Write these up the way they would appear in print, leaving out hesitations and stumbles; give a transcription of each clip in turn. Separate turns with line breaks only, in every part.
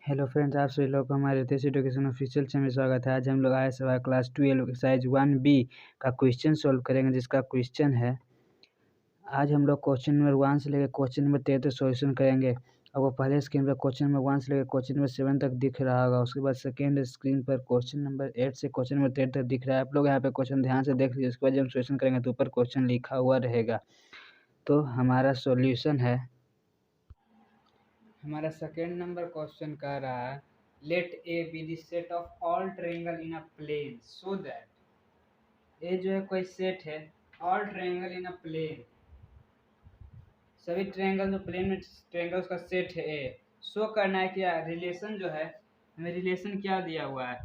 Hello friends, आप सभी लोग को हमारे रितेश एजुकेशन ऑफिशियल चैनल में स्वागत है। आज हम लोग आए सवाल क्लास 12 एक्सरसाइज 1B का क्वेश्चन सॉल्व करेंगे, जिसका क्वेश्चन है। आज हम लोग क्वेश्चन नंबर 1 से लेकर क्वेश्चन नंबर 13 तक सॉल्यूशन करेंगे। आपको पहले स्क्रीन पर क्वेश्चन नंबर 1 से लेकर क्वेश्चन नंबर 7 तक दिख रहा होगा। उसके बाद सेकेंड स्क्रीन पर क्वेश्चन नंबर 8 से क्वेश्चन नंबर 13 तक दिख रहा है। आप लोग यहाँ पे क्वेश्चन ध्यान से देख लीजिए। उसके बाद जब हम सॉल्यूशन करेंगे तो ऊपर क्वेश्चन लिखा हुआ रहेगा। तो हमारा सॉल्यूशन है, हमारा सेकेंड नंबर क्वेश्चन कह रहा है, let A be the set of all triangle in a plane so that. A जो है कोई सेट है, all triangle in a plane, सभी ट्रायंगल जो प्लेन में ट्रायंगल्स का सेट है ए। शो करना है क्या रिलेशन जो है, हमें रिलेशन क्या दिया हुआ है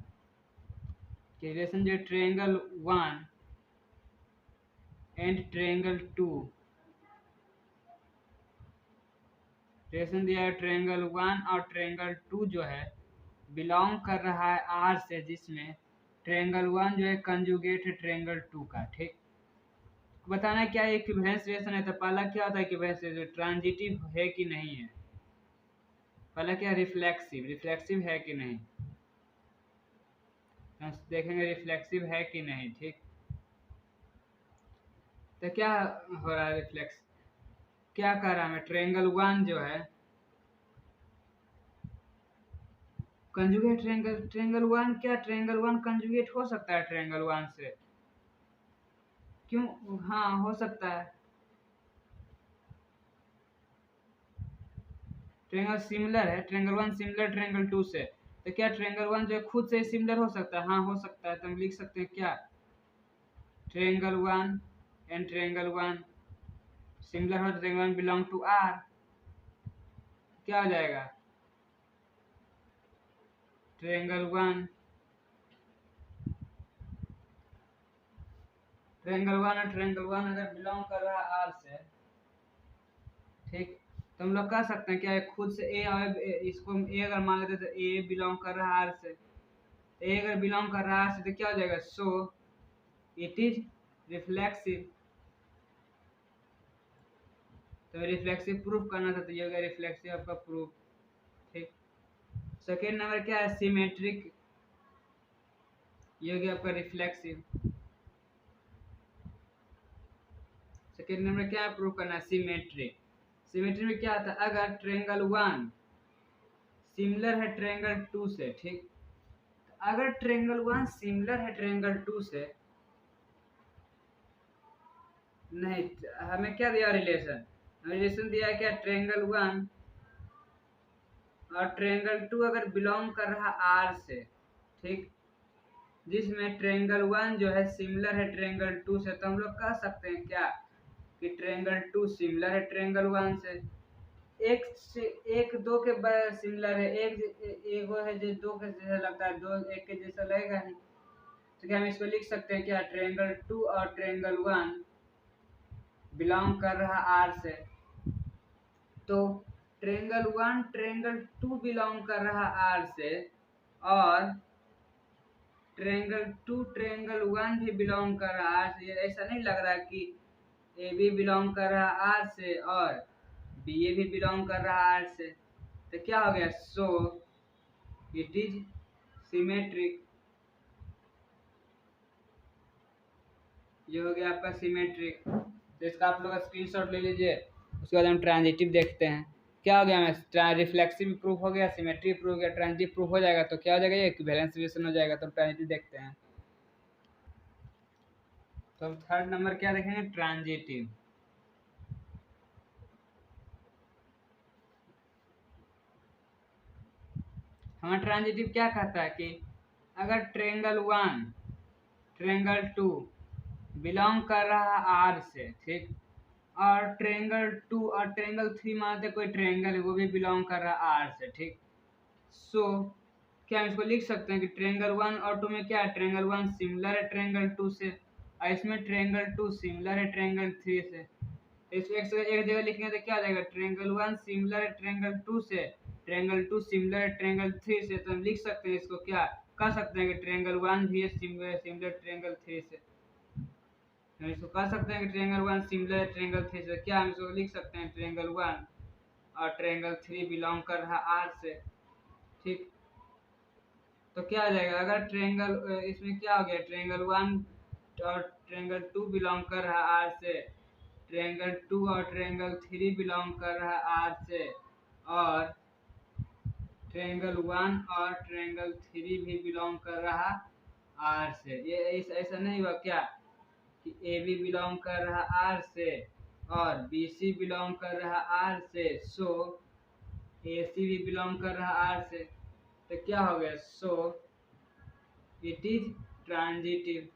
कि रिलेशन जो ट्रायंगल 1 एंड ट्रायंगल 2, रिलेशन दिया है ट्रायंगल 1 और ट्रायंगल 2 जो है बिलोंग कर रहा है आर से, जिसमें ट्रायंगल 1 जो है कंजुगेट है ट्रायंगल 2 का। ठीक, बताना है क्या इक्विवेलेंस रिलेशन है। तो पहला क्या होता है इक्विवेलेंस रिलेशन, ट्रांजिटिव है कि नहीं है। पहला क्या, रिफ्लेक्सिव, रिफ्लेक्सिव है कि नहीं, हम देखेंगे रिफ्लेक्सिव है कि नहीं। ठीक, तो क्या हो रहा है रिफ्लेक्स, क्या कह रहा है हमें, ट्रायंगल 1 जो है कंजुगेट ट्रायंगल, ट्रायंगल 1 क्या, ट्रायंगल 1 कंजुगेट हो सकता है ट्रायंगल 1 से, क्यों, हाँ हो सकता है। ट्रायंगल सिमिलर है, ट्रायंगल 1 सिमिलर ट्रायंगल 2 से, तो क्या ट्रायंगल 1 जो है खुद से सिमिलर हो सकता है, हाँ हो सकता है। तो हम लिख सकते हैं क्या, ट्रायंगल 1 एंड ट्रायंगल 1 सिमिलर हो, ट्रायंगल 1 बिलोंग टू आर, क्या हो जाएगा, ट्रायंगल 1 और ट्रायंगल 1 अगर बिलोंग कर रहा है आर से, ठीक, तो हम लोग कह सकते हैं क्या खुद से ए, और इसको हम ए अगर मान लेते तो ए बिलोंग कर रहा है आर से, ए अगर बिलोंग कर रहा है आर से तो क्या हो जाएगा, सो इट इज रिफ्लेक्सिव। तो रिफ्लेक्सिव प्रूफ करना था, तो ये हो गया रिफ्लेक्सिव आपका प्रूफ। ठीक, सेकेंड नंबर क्या है, सिमेट्रिक, ये हो गया आपका रिफ्लेक्सिव। सेकेंड नंबर क्या है, प्रूफ करना है सिमेट्रिक। सिमेट्री में क्या आता है, अगर ट्रायंगल 1 सिमिलर है ट्रायंगल 2 से, ठीक, अगर ट्रायंगल 1 सिमिलर है ट्रायंगल 2 से, नहीं हमें क्या दिया रिलेशन, हमें रिलेशन दिया है क्या, ट्रायंगल 1 और ट्रायंगल 2 अगर बिलोंग कर रहा आर से, ठीक, जिसमें ट्रायंगल 1 जो है सिमिलर है ट्रायंगल 2 से, तो हम लोग कह सकते हैं क्या कि ट्रायंगल 2 सिमिलर है ट्रायंगल 1 से। एक से एक दो के सिमिलर है, एक वो है जो दो के जैसा लगता है, दो एक के जैसा लगेगा नहीं। तो क्या हम इसको लिख सकते हैं क्या, ट्रायंगल 2 और ट्रायंगल 1 बिलोंग कर रहा आर से, तो ट्रायंगल 1 ट्रायंगल 2 बिलोंग कर रहा आर से, और ट्रायंगल 2 ट्रायंगल 1 भी बिलोंग कर रहा आर से। ऐसा नहीं लग रहा कि ए भी बिलोंग कर रहा आर से और बी ए भी बिलोंग कर रहा आर से, तो क्या हो गया, सो इट इज सिमेट्रिक। ये हो गया आपका सिमेट्रिक। तो इसका आप लोग स्क्रीनशॉट ले लीजिए। उसके बाद हम ट्रांजिटिव देखते हैं, क्या हो गया, हमें रिफ्लेक्सिव प्रूफ हो गया, सिमेट्री प्रूफ हो गया, ट्रांजिटिव प्रूफ हो जाएगा, तो क्या हो जाएगा, ये इक्विवेलेंस रिलेशन हो जाएगा। तो ट्रांजिटिव देखते हैं, तो हम थर्ड नंबर क्या देखेंगे, ट्रांजिटिव। हमारा ट्रांजिटिव क्या कहता है कि अगर ट्रायंगल 1 ट्रायंगल 2 बिलोंग कर रहा आर से, ठीक, और ट्रायंगल 2 और ट्रायंगल 3 मानते कोई ट्रायंगल है वो भी बिलोंग कर रहा आर से, ठीक, सो क्या हम इसको लिख सकते हैं कि ट्रायंगल 1 और 2 में क्या है, ट्रायंगल 1 सिमिलर है ट्रायंगल 2 से, और इसमें ट्रायंगल 2 सिमिलर है ट्रायंगल 3 से। इसको एक जगह लिखेंगे तो क्या आ जाएगा, ट्रायंगल 1 सिमिलर है ट्रायंगल 2 से, ट्रायंगल 2 सिमिलर है ट्रायंगल 3 से, तो हम लिख सकते हैं इसको क्या, कह सकते हैं कि ट्रायंगल 1 भी है सिमिलर ट्रायंगल 3 से। हम इसको कह सकते हैं कि ट्रायंगल 1 सिमिलर है ट्रायंगल 3 से, क्या हम इसको लिख सकते हैं, ट्रायंगल 1 और ट्रायंगल 3 बिलोंग कर रहा आर से। ठीक। तो क्या आ जाएगा, अगर ट्रेंगल इसमें क्या हो गया, ट्रेंगल 1 और ट्रेंगल 2 बिलोंग कर रहा आर से, ट्रेंगल 2 और ट्रेंगल 3 बिलोंग कर रहा आर से, और ट्रेंगल 1 और ट्रेंगल 3 भी बिलोंग कर रहा आर से। ये ऐसा नहीं हुआ क्या कि ए बी बिलोंग कर रहा आर से और बी सी बिलोंग कर रहा आर से, सो ए सी भी बिलोंग कर रहा आर से। तो क्या हो गया, सो इट इज ट्रांजिटिव।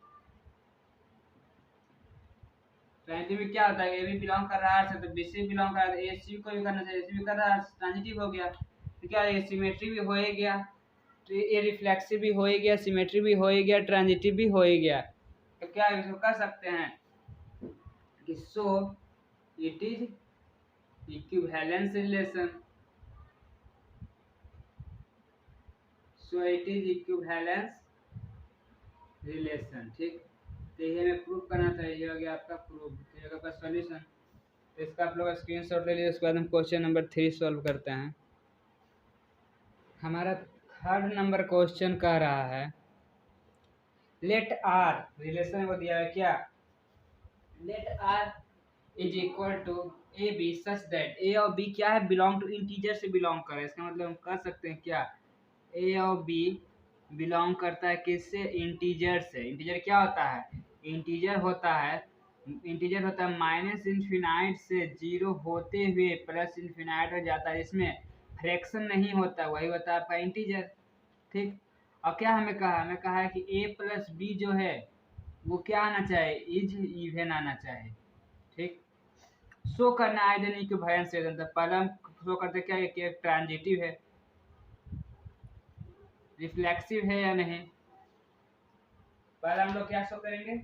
ट्रांजिटिव में क्या होता है, ए बी बिलोंग कर रहा है आर से, तो बी सी बिलोंग कर रहा है, ए सी को भी करना चाहिए, ए सी भी कर रहा है, ट्रांजिटिव हो गया। तो क्या है, सिमेट्री भी हो ही गया, तो ये रिफ्लेक्सिव भी हो ही गया, सिमेट्री भी हो ही गया, ट्रांजिटिव भी हो ही गया। तो क्या इसको कर सकते हैं कि सो it is equivalence relation, so it is equivalence relation. ठीक, तो ये हमें प्रूव करना था, ये हो गया आपका प्रूफ, ये होगा आपका सॉल्यूशन। तो इसका आप लोग स्क्रीनशॉट ले लीजिए, उसके बाद हम क्वेश्चन नंबर 3 सॉल्व करते हैं। हमारा थर्ड नंबर क्वेश्चन कह रहा है लेट आर, रिलेशन को दिया है क्या, let R is equal to a B such that, a और बी क्या है, बिलोंग टू इंटीजर से बिलोंग कर रहा है। इसका मतलब हम कह सकते हैं क्या, ए और बी बिलोंग करता है किससे, इंटीजर से। इंटीजर क्या होता है, इंटीजर होता है, इंटीजर होता है माइनस इन्फिनाइट से जीरो होते हुए प्लस इन्फिनाइट हो जाता है, इसमें फ्रैक्शन नहीं होता, वही होता है आपका इंटीजर। ठीक, और क्या हमें कहा, हमें कहा है कि ए प्लस बी जो है वो क्या आना चाहिए, इज इवन आना चाहिए। ठीक, शो करना है देन इक्विवेलेंस से, तो पहले हम शो करते क्या है कि ट्रांजिटिव है, रिफ्लेक्सिव है या नहीं। पहले हम लोग क्या शो करेंगे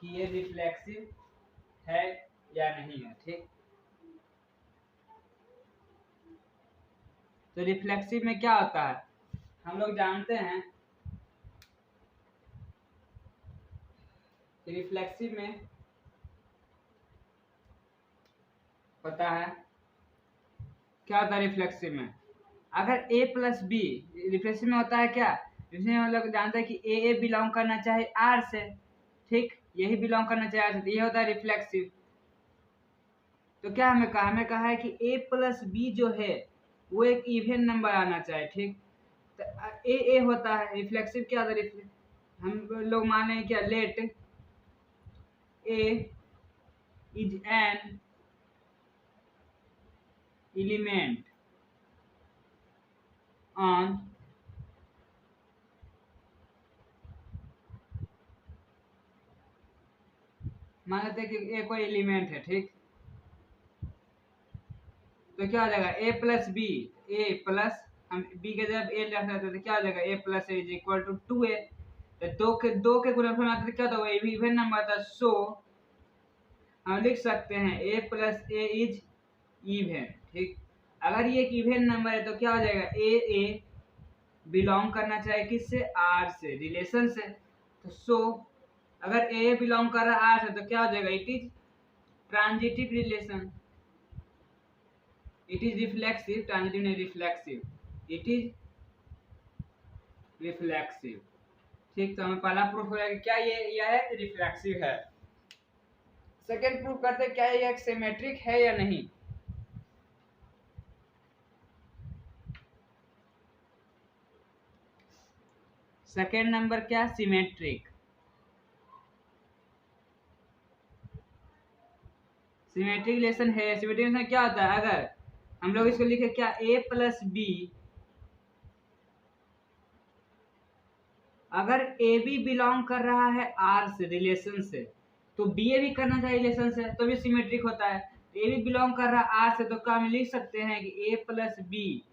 कि ये रिफ्लेक्सिव है या नहीं है। ठीक, तो रिफ्लेक्सिव में क्या होता है, हम लोग जानते हैं कि रिफ्लेक्सिव में पता है क्या होता है, रिफ्लेक्सिव में अगर ए प्लस बी, रिफ्लेक्सिव में होता है क्या, इसमें हम लोग जानते हैं कि ए बिलोंग करना चाहिए आर से। ठीक, यही बिलोंग करना चाहिए आर से, तो ये होता है रिफ्लेक्सिव। तो क्या हमें कहा, हमें कहा है कि ए प्लस बी जो है वो एक इवन नंबर आना चाहिए। ठीक, तो ए होता है रिफ्लेक्सिव, क्या होता है, हम लोग माने क्या, let A is an element on मान लेते हैं कि ए कोई एलिमेंट है। ठीक, तो क्या हो जाएगा, a plus b, a plus, हम बी के जब ए रख देते तो क्या हो जाएगा, a plus A is equal to 2a। तो दो के गुणनफल में आता क्या होता है, इवन नंबर आता है, सो हम लिख सकते हैं ए प्लस ए इज इवन। ठीक, अगर ये एक इवन नंबर है तो क्या हो जाएगा, ए बिलोंग करना चाहिए किससे, आर से, रिलेशन से। तो सो अगर ए बिलोंग कर रहा है आर से तो क्या हो जाएगा, it is transitive relation, it is reflexive, transitive नहीं रिफ्लेक्सिव, इट इज रिफ्लेक्सिव। ठीक, तो हमें पहला प्रूफ हो गया कि क्या यह है रिफ्लेक्सिव है। सेकंड प्रूफ करते हैं क्या यह एक सिमेट्रिक है या नहीं। सेकंड नंबर क्या, सिमेट्रिक। सिमेट्रिक रिलेशन है, सिमेट्रिक रिलेशन क्या होता है, अगर हम लोग इसको लिखे क्या, ए प्लस बी, अगर ए बी बिलोंग कर रहा है आर से, रिलेशन से, तो बी ए भी करना चाहिए रिलेशन से, तो भी सिमेट्रिक होता है। ए बी बिलोंग कर रहा है आर से, तो क्या हम लिख सकते हैं कि a plus B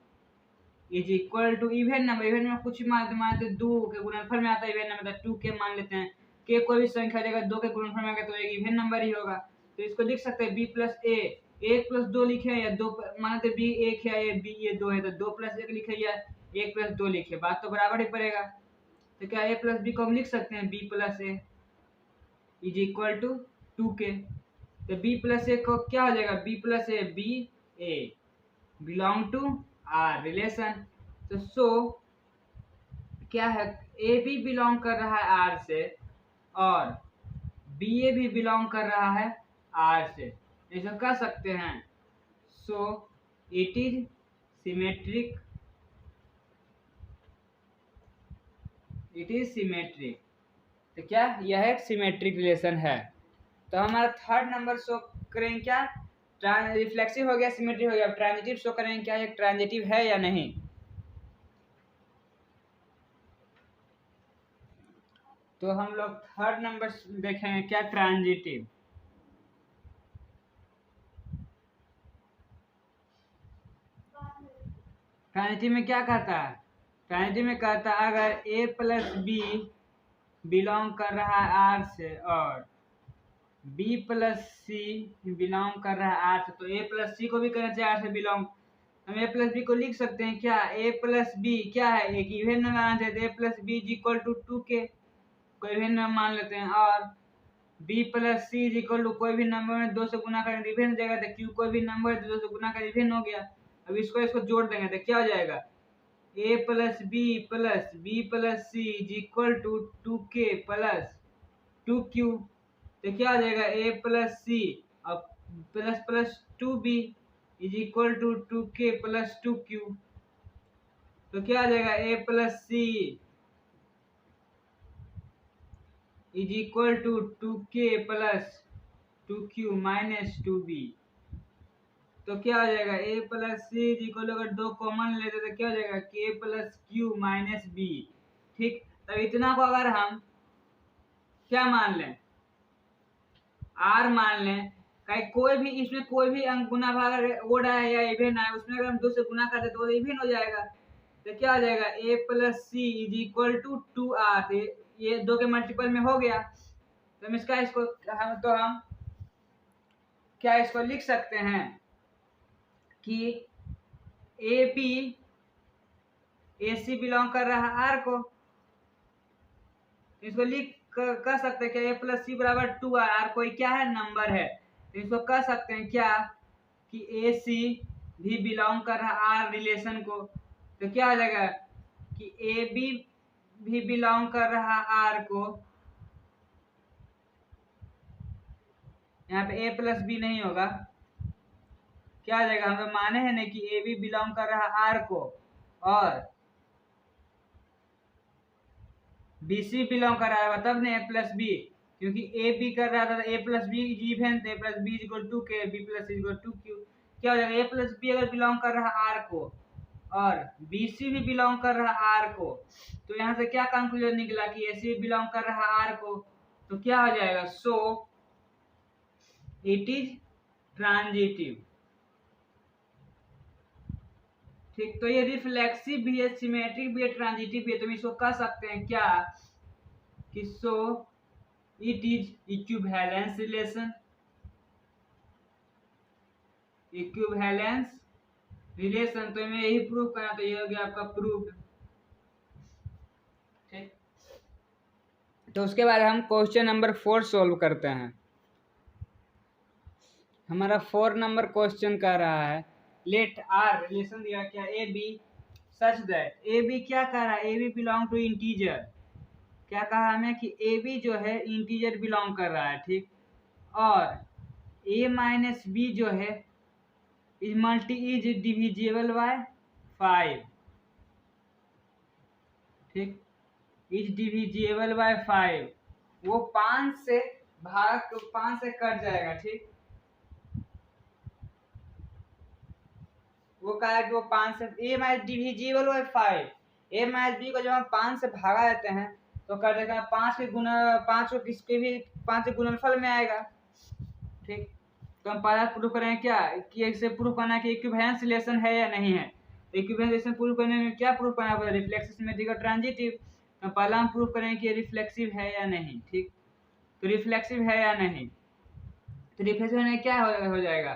is equal to even number, even में कुछ मानते दो के गुणनफल में आता है इवन नंबर, 2 के मान लेते हैं, के कोई भी संख्या देगा 2 के गुणनफल में आएगा तो एक इवन नंबर ही होगा। तो इसको लिख सकते हैं बी प्लस ए, एक प्लस दो लिखे या दो, मानते बी एक है, बी ये दो है, तो 2 प्लस 1 लिखे या 1 प्लस 2 लिखे, बात तो बराबर ही पड़ेगा। तो क्या ए प्लस बी को हम लिख सकते हैं B plus A is equal to 2 K. तो बी प्लस ए को क्या हो जाएगा, B plus A, B A belong to R relation. तो सो क्या है, ए बी बिलोंग कर रहा है आर से और बी ए भी बिलोंग कर रहा है आर से, ऐसा कह सकते हैं। सो it is symmetric, it is symmetric. तो क्या यह एक सिमेट्रिक रिलेशन है। तो हमारा थर्ड नंबर शो करेंगे क्या, रिफ्लेक्सिव हो गया, सिमेट्रिक हो गया, ट्रांजिटिव शो करेंगे क्या एक ट्रांजिटिव है या नहीं। तो हम लोग थर्ड नंबर देखेंगे क्या, ट्रांजिटिव। ट्रांजिटिव में क्या कहता है, ट्रांजिटिव में कहता है अगर ए प्लस बी बिलोंग कर रहा है आर से और बी प्लस सी बिलोंग कर रहा है आर से, तो ए प्लस सी को भी करना चाहिए आर से बिलोंग। हम ए प्लस बी को लिख सकते हैं क्या, ए प्लस बी क्या है, एक इवेन नंबर आना चाहिए, a plus B is equal to 2k, कोई इवेन नंबर मान लेते हैं। और b plus c is equal to कोई भी नंबर में 2 से गुना करें इवेन हो जाएगा, तो क्यू कोई भी नंबर 2 से गुना करें इवेन हो गया। अब इसको जोड़ देंगे तो क्या हो जाएगा, a plus b plus c is equal to 2k plus 2q। तो क्या हो जाएगा, ए प्लस सी और plus plus 2b is equal to 2k plus 2q। तो क्या आ जाएगा, a plus c is equal to 2k plus 2q minus 2b। तो क्या हो जाएगा, a plus c is equal, अगर दो कॉमन लेते तो क्या हो जाएगा, के प्लस क्यू माइनस बी। ठीक, तब इतना को अगर हम क्या मान लें, आर मान लें, कहीं कोई भी इसमें कोई भी अंक गुना भाग ओड है या इवेन है, उसमें अगर हम 2 से गुना कर दे तो इवेन हो जाएगा। तो क्या हो जाएगा, a plus c is equal to 2r, ये 2 के मल्टीपल में हो गया। तो हम इसका इसको हम क्या इसको लिख सकते हैं कि A B A C belong कर रहा है आर को, इसको लिख कह सकते हैं क्या, ए प्लस सी बराबर 2r, आर कोई क्या है, नंबर है। तो इसको कह सकते हैं क्या कि ए सी भी बिलोंग कर रहा है आर रिलेशन को। तो क्या हो जाएगा कि ए बी भी बिलोंग कर रहा है आर को, यहाँ पे ए प्लस बी नहीं होगा, क्या आ जाएगा, हम माने हैं ना कि ए बी बिलोंग कर रहा है आर को और बी सी बिलोंग कर रहा है, तब ने ए प्लस बी, क्योंकि ए बी कर रहा था a plus b even, a plus b equal to k, b plus equal to q. क्या हो जाएगा, ए प्लस बी अगर बिलोंग कर रहा है आर को और बी सी भी बिलोंग कर रहा है आर को, तो यहाँ से क्या कंक्लूजन निकला कि ए सी बिलोंग कर रहा है आर को। तो क्या हो जाएगा, सो इट इज ट्रांजिटिव। ठीक, तो ये रिफ्लेक्सिव भी है, सिमेट्रिक भी है, ट्रांजिटिव भी है। तो हम इसको कह सकते हैं क्या कि सो it is equivalence relation, equivalence relation. तो हमें यही प्रूफ करना, तो ये हो गया आपका प्रूफ। ठीक, तो उसके बाद हम क्वेश्चन नंबर 4 सोल्व करते हैं। हमारा 4 नंबर क्वेश्चन कह रहा है लेट आर रिलेशन दिया क्या, A B such that, A B क्या कह रहा है, A B belong to integer. क्या कहा हमें कि ए बी जो है इंटीजर बिलोंग कर रहा है। ठीक, और ए माइनस बी जो है इज डिविजिबल बाय 5। ठीक, इज डिविजिबल बाय 5, वो 5 से भाग 5 से कट जाएगा। ठीक, वो कहा कि वो 5 से a minus divisible by 5, a minus b को जब हम 5 से भागा देते हैं तो कर देगा 5 के गुना, 5 को किसके भी 5 के गुणनफल में आएगा। ठीक, तो हम पहला प्रूफ करेंगे क्या कि इससे प्रूफ करना है कि इक्विवेलेंस रिलेशन है या नहीं है। तो इक्विवेलेंस रिलेशन प्रूफ करने में क्या प्रूफ करना है, रिफ्लेक्सिव, सिमेट्रिक और ट्रांजिटिव। तो पहला हम प्रूफ करेंगे कि रिफ्लेक्सिव है या नहीं। ठीक, तो रिफ्लेक्सिव है या नहीं, तो रिफ्लेक्सिव होने क्या हो जाएगा,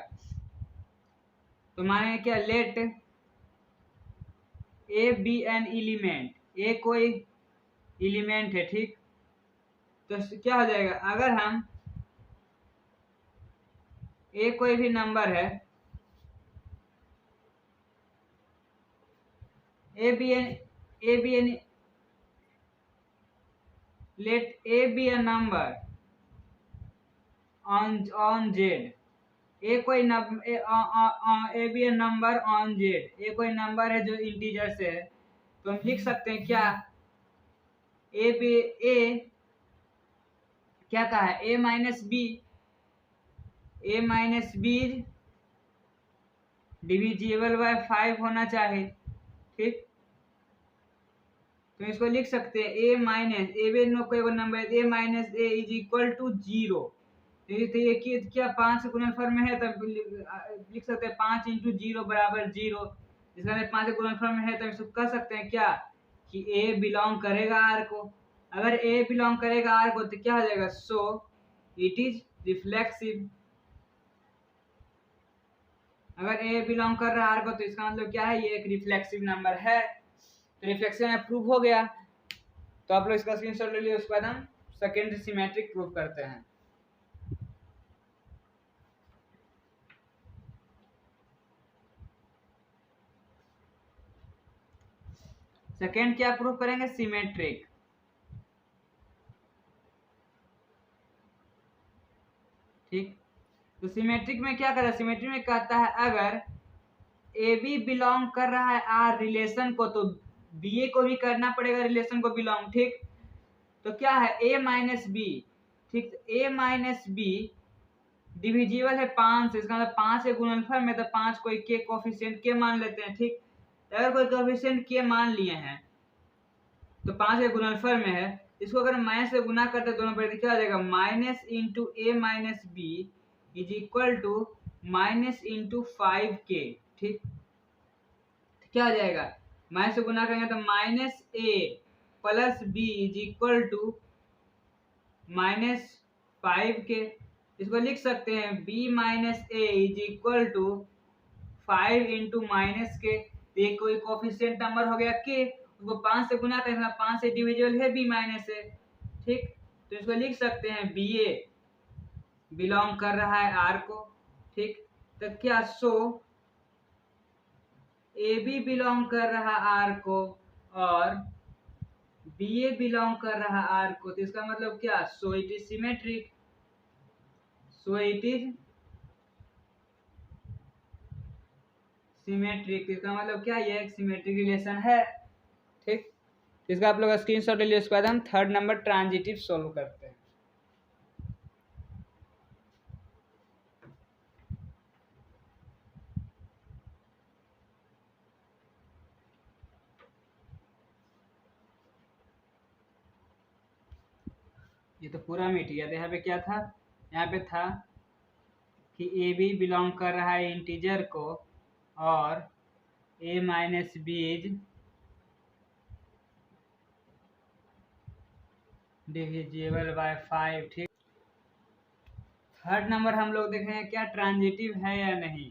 तो मानेंगे क्या, let A be an element, a कोई एलिमेंट है। ठीक, तो क्या हो जाएगा, अगर हम ए कोई भी नंबर है, ए be an let A be a number on Z। A कोई a B a number on Z, a कोई नंबर है जो इंटीजर से है, तो हम लिख सकते हैं क्या, ए बी ए क्या कहा है, A minus B divisible by 5 होना चाहिए। ठीक, तो इसको लिख सकते हैं A minus A B no कोई नंबर A minus A is equal to 0। तो ये क्या 5 के गुणनफल में है, तब लिख सकते हैं 5 इंटू 0 बराबर 0। इसका 5 के गुणनफल में है, तब इसको कह सकते हैं क्या कि ए बिलोंग करेगा आर को। अगर ए बिलोंग करेगा आर को तो क्या हो जाएगा, सो इट इज रिफ्लेक्सिव। अगर ए बिलोंग कर रहा है आर को तो इसका मतलब क्या है, ये एक रिफ्लेक्सिव नंबर है। तो रिफ्लेक्शन प्रूव हो गया। तो आप लोग इसका स्क्रीनशॉट ले लिए, उसके बाद हम सेकेंड सिमेट्रिक प्रूव करते हैं। सेकेंड क्या प्रूव करेंगे, सिमेट्रिक। ठीक, तो सिमेट्रिक में क्या करें, सिमेट्रिक में कहता है अगर ए बी बिलोंग कर रहा है आर रिलेशन को, तो बी ए को भी करना पड़ेगा रिलेशन को बिलोंग। ठीक, तो क्या है ए माइनस बी। ठीक, ए माइनस बी डिविजिबल है 5 से, इसका मतलब 5 के गुणनफल में, तो 5 कोई के कोफिशिएंट के मान लेते हैं। ठीक, अगर कोई कोफिशिएंट के मान लिए हैं तो 5 के गुणनफल में है, इसको अगर माइनस से गुना करते दोनों पर, क्या हो जाएगा, minus into A minus B is equal to minus into 5k। ठीक, क्या हो जाएगा, माइनस से गुना करेंगे तो minus A plus B is equal to minus 5k। इसको लिख सकते हैं b minus A is equal to 5 into minus K. ये कोई कोफिशिएंट नंबर हो गया k, उसको 5 से गुना करेंगे, 5 से डिविजिबल है b माइनस ए। ठीक, तो इसको लिख सकते हैं बी ए बिलोंग कर रहा है आर को। ठीक, तो क्या, सो ए बी बिलोंग कर रहा आर को और बी ए बिलोंग कर रहा आर को, तो इसका मतलब क्या, so it is symmetric. So it is symmetric, इसका मतलब क्या, ये एक सिमेट्रिक रिलेशन है। ठीक, इसका आप लोग स्क्रीनशॉट ले लिया। उसके बाद हम थर्ड नंबर ट्रांजिटिव सोल्व करते हैं। ये तो पूरा मिट गया था। यहाँ पे क्या था, यहाँ पे था कि ए बी बिलोंग कर रहा है इंटीजर को और a minus B is divisible by 5। ठीक, थर्ड नंबर हम लोग देखेंगे क्या ट्रांजिटिव है या नहीं।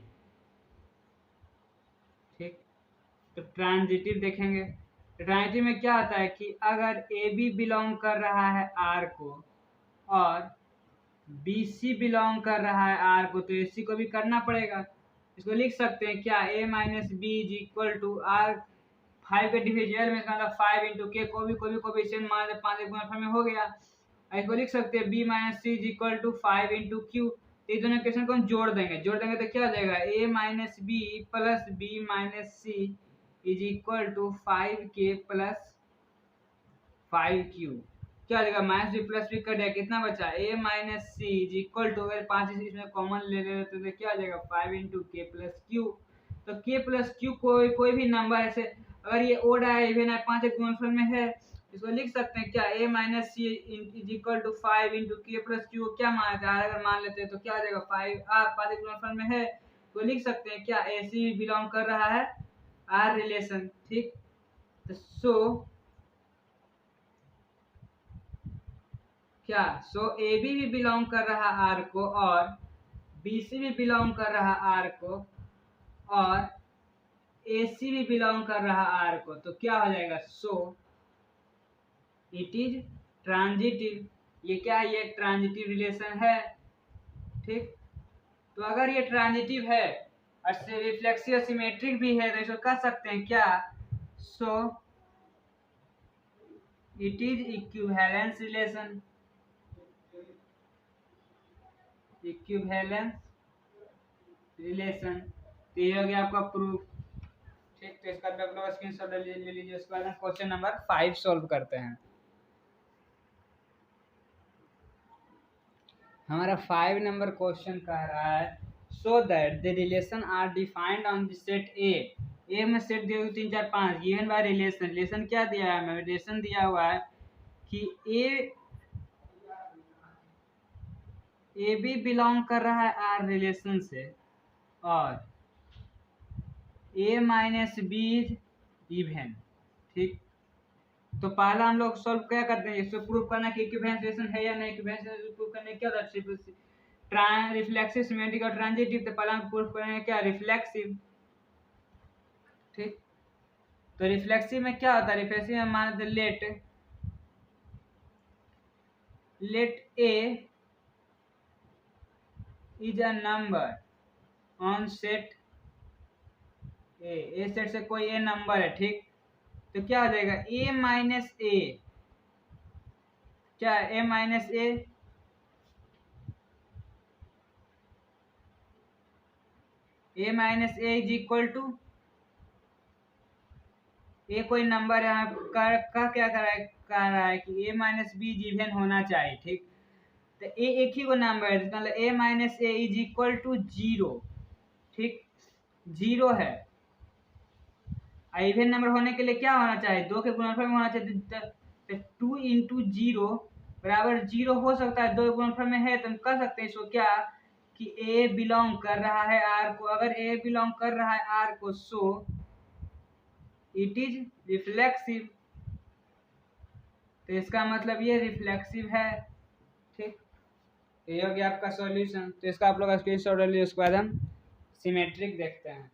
ठीक, तो ट्रांजिटिव देखेंगे। ट्रांजिटिव में क्या होता है कि अगर ए बी बिलोंग कर रहा है आर को और बी सी बिलोंग कर रहा है आर को, तो ए सी को भी करना पड़ेगा। इसको लिख सकते हैं क्या, a minus B is equal to r 5 के डिविजिबल में, मतलब 5 इंटू के को भी कोफिशिएंट मान 5 के गुणनफल में हो गया। इसको लिख सकते हैं B minus C is equal to 5 into Q. इस दोनों इक्वेशन को हम जोड़ देंगे तो क्या हो जाएगा, a minus b plus b minus C is equal to 5k plus 5q। क्या हो जाएगा, minus b plus b cut जाएगा, कितना बचा, a minus C is equal to, अगर 5 इसमें कॉमन ले लेते तो क्या हो जाएगा 5 इंटू के प्लस क्यू। तो के प्लस क्यू कोई भी नंबर ऐसे, अगर ये ओड है इवन है 5 के गुणनफल में है, इसको लिख सकते हैं क्या, a minus C is equal to 5 into k plus q. क्या माना है, अगर मान लेते हैं तो क्या आ जाएगा 5 के गुणनफल में है, तो लिख सकते हैं क्या, ए सी बिलोंग कर रहा है आर रिलेशन। ठीक, तो सो क्या, सो ए बी भी बिलोंग कर रहा आर को और बी सी भी बिलोंग कर रहा आर को और ए सी भी बिलोंग कर रहा आर को, तो क्या हो जाएगा, सो इट इज ट्रांजिटिव। ये क्या है, ये ट्रांजिटिव रिलेशन है। ठीक, तो अगर ये ट्रांजिटिव है और रिफ्लेक्सिव सिमेट्रिक भी है, तो इसको कह सकते हैं क्या so it is equivalence relation, equivalence relation. तो ये हो गया आपका प्रूफ। ठीक, तो इसका आप लोग स्क्रीनशॉट ले लीजिए। उसके बाद हम क्वेश्चन नंबर 5 सॉल्व करते हैं। हमारा 5 नंबर क्वेश्चन कह रहा है so that the relation are defined on the set A में सेट दिया हुआ 3 4 5 गिवन बाय रिलेशन। रिलेशन क्या दिया है हमें? रिलेशन दिया हुआ है कि ए बी बिलोंग कर रहा है आर रिलेशन से और ए माइनस बी इवन। ठीक, तो पहला हम लोग सॉल्व क्या करते हैं, इसको प्रूव करना कि इक्विवेलेंस रिलेशन है या नहीं। इक्विवेलेंस रिलेशन प्रूव करने क्या होता है? रिफ्लेक्सिव, सिमेट्रिक और ट्रांजिटिव। तो पहला हम प्रूव करेंगे क्या? रिफ्लेक्सिव। ठीक, तो रिफ्लेक्सिव में क्या होता है? रिफ्लेक्सिव में मान let A is a number on set A set से कोई ए नंबर है। ठीक, तो क्या हो जाएगा? ए माइनस ए, क्या a minus a, a minus A is equal to a कोई नंबर है का क्या कर रहा है कि ए माइनस बी इवन होना चाहिए। ठीक, तो ए एक ही को नंबर है, मतलब a minus A is equal to 0। ठीक, 0 है। इवन नंबर होने के लिए क्या होना चाहिए? 2 के गुणनफल में होना चाहिए। तो 2 इंटू 0 बराबर 0 हो सकता है, 2 के गुणनफल में है तो हम कह सकते हैं इसको क्या कि ए बिलोंग कर रहा है आर को। अगर ए बिलोंग कर रहा है आर को सो इट इज रिफ्लेक्सिव। तो इसका मतलब ये रिफ्लेक्सिव है। ठीक, ये हो गया आपका सॉल्यूशन। तो इसका आप लोग स्क्रीनशॉट ले लीजिए। उसके बाद हम सिमेट्रिक देखते हैं।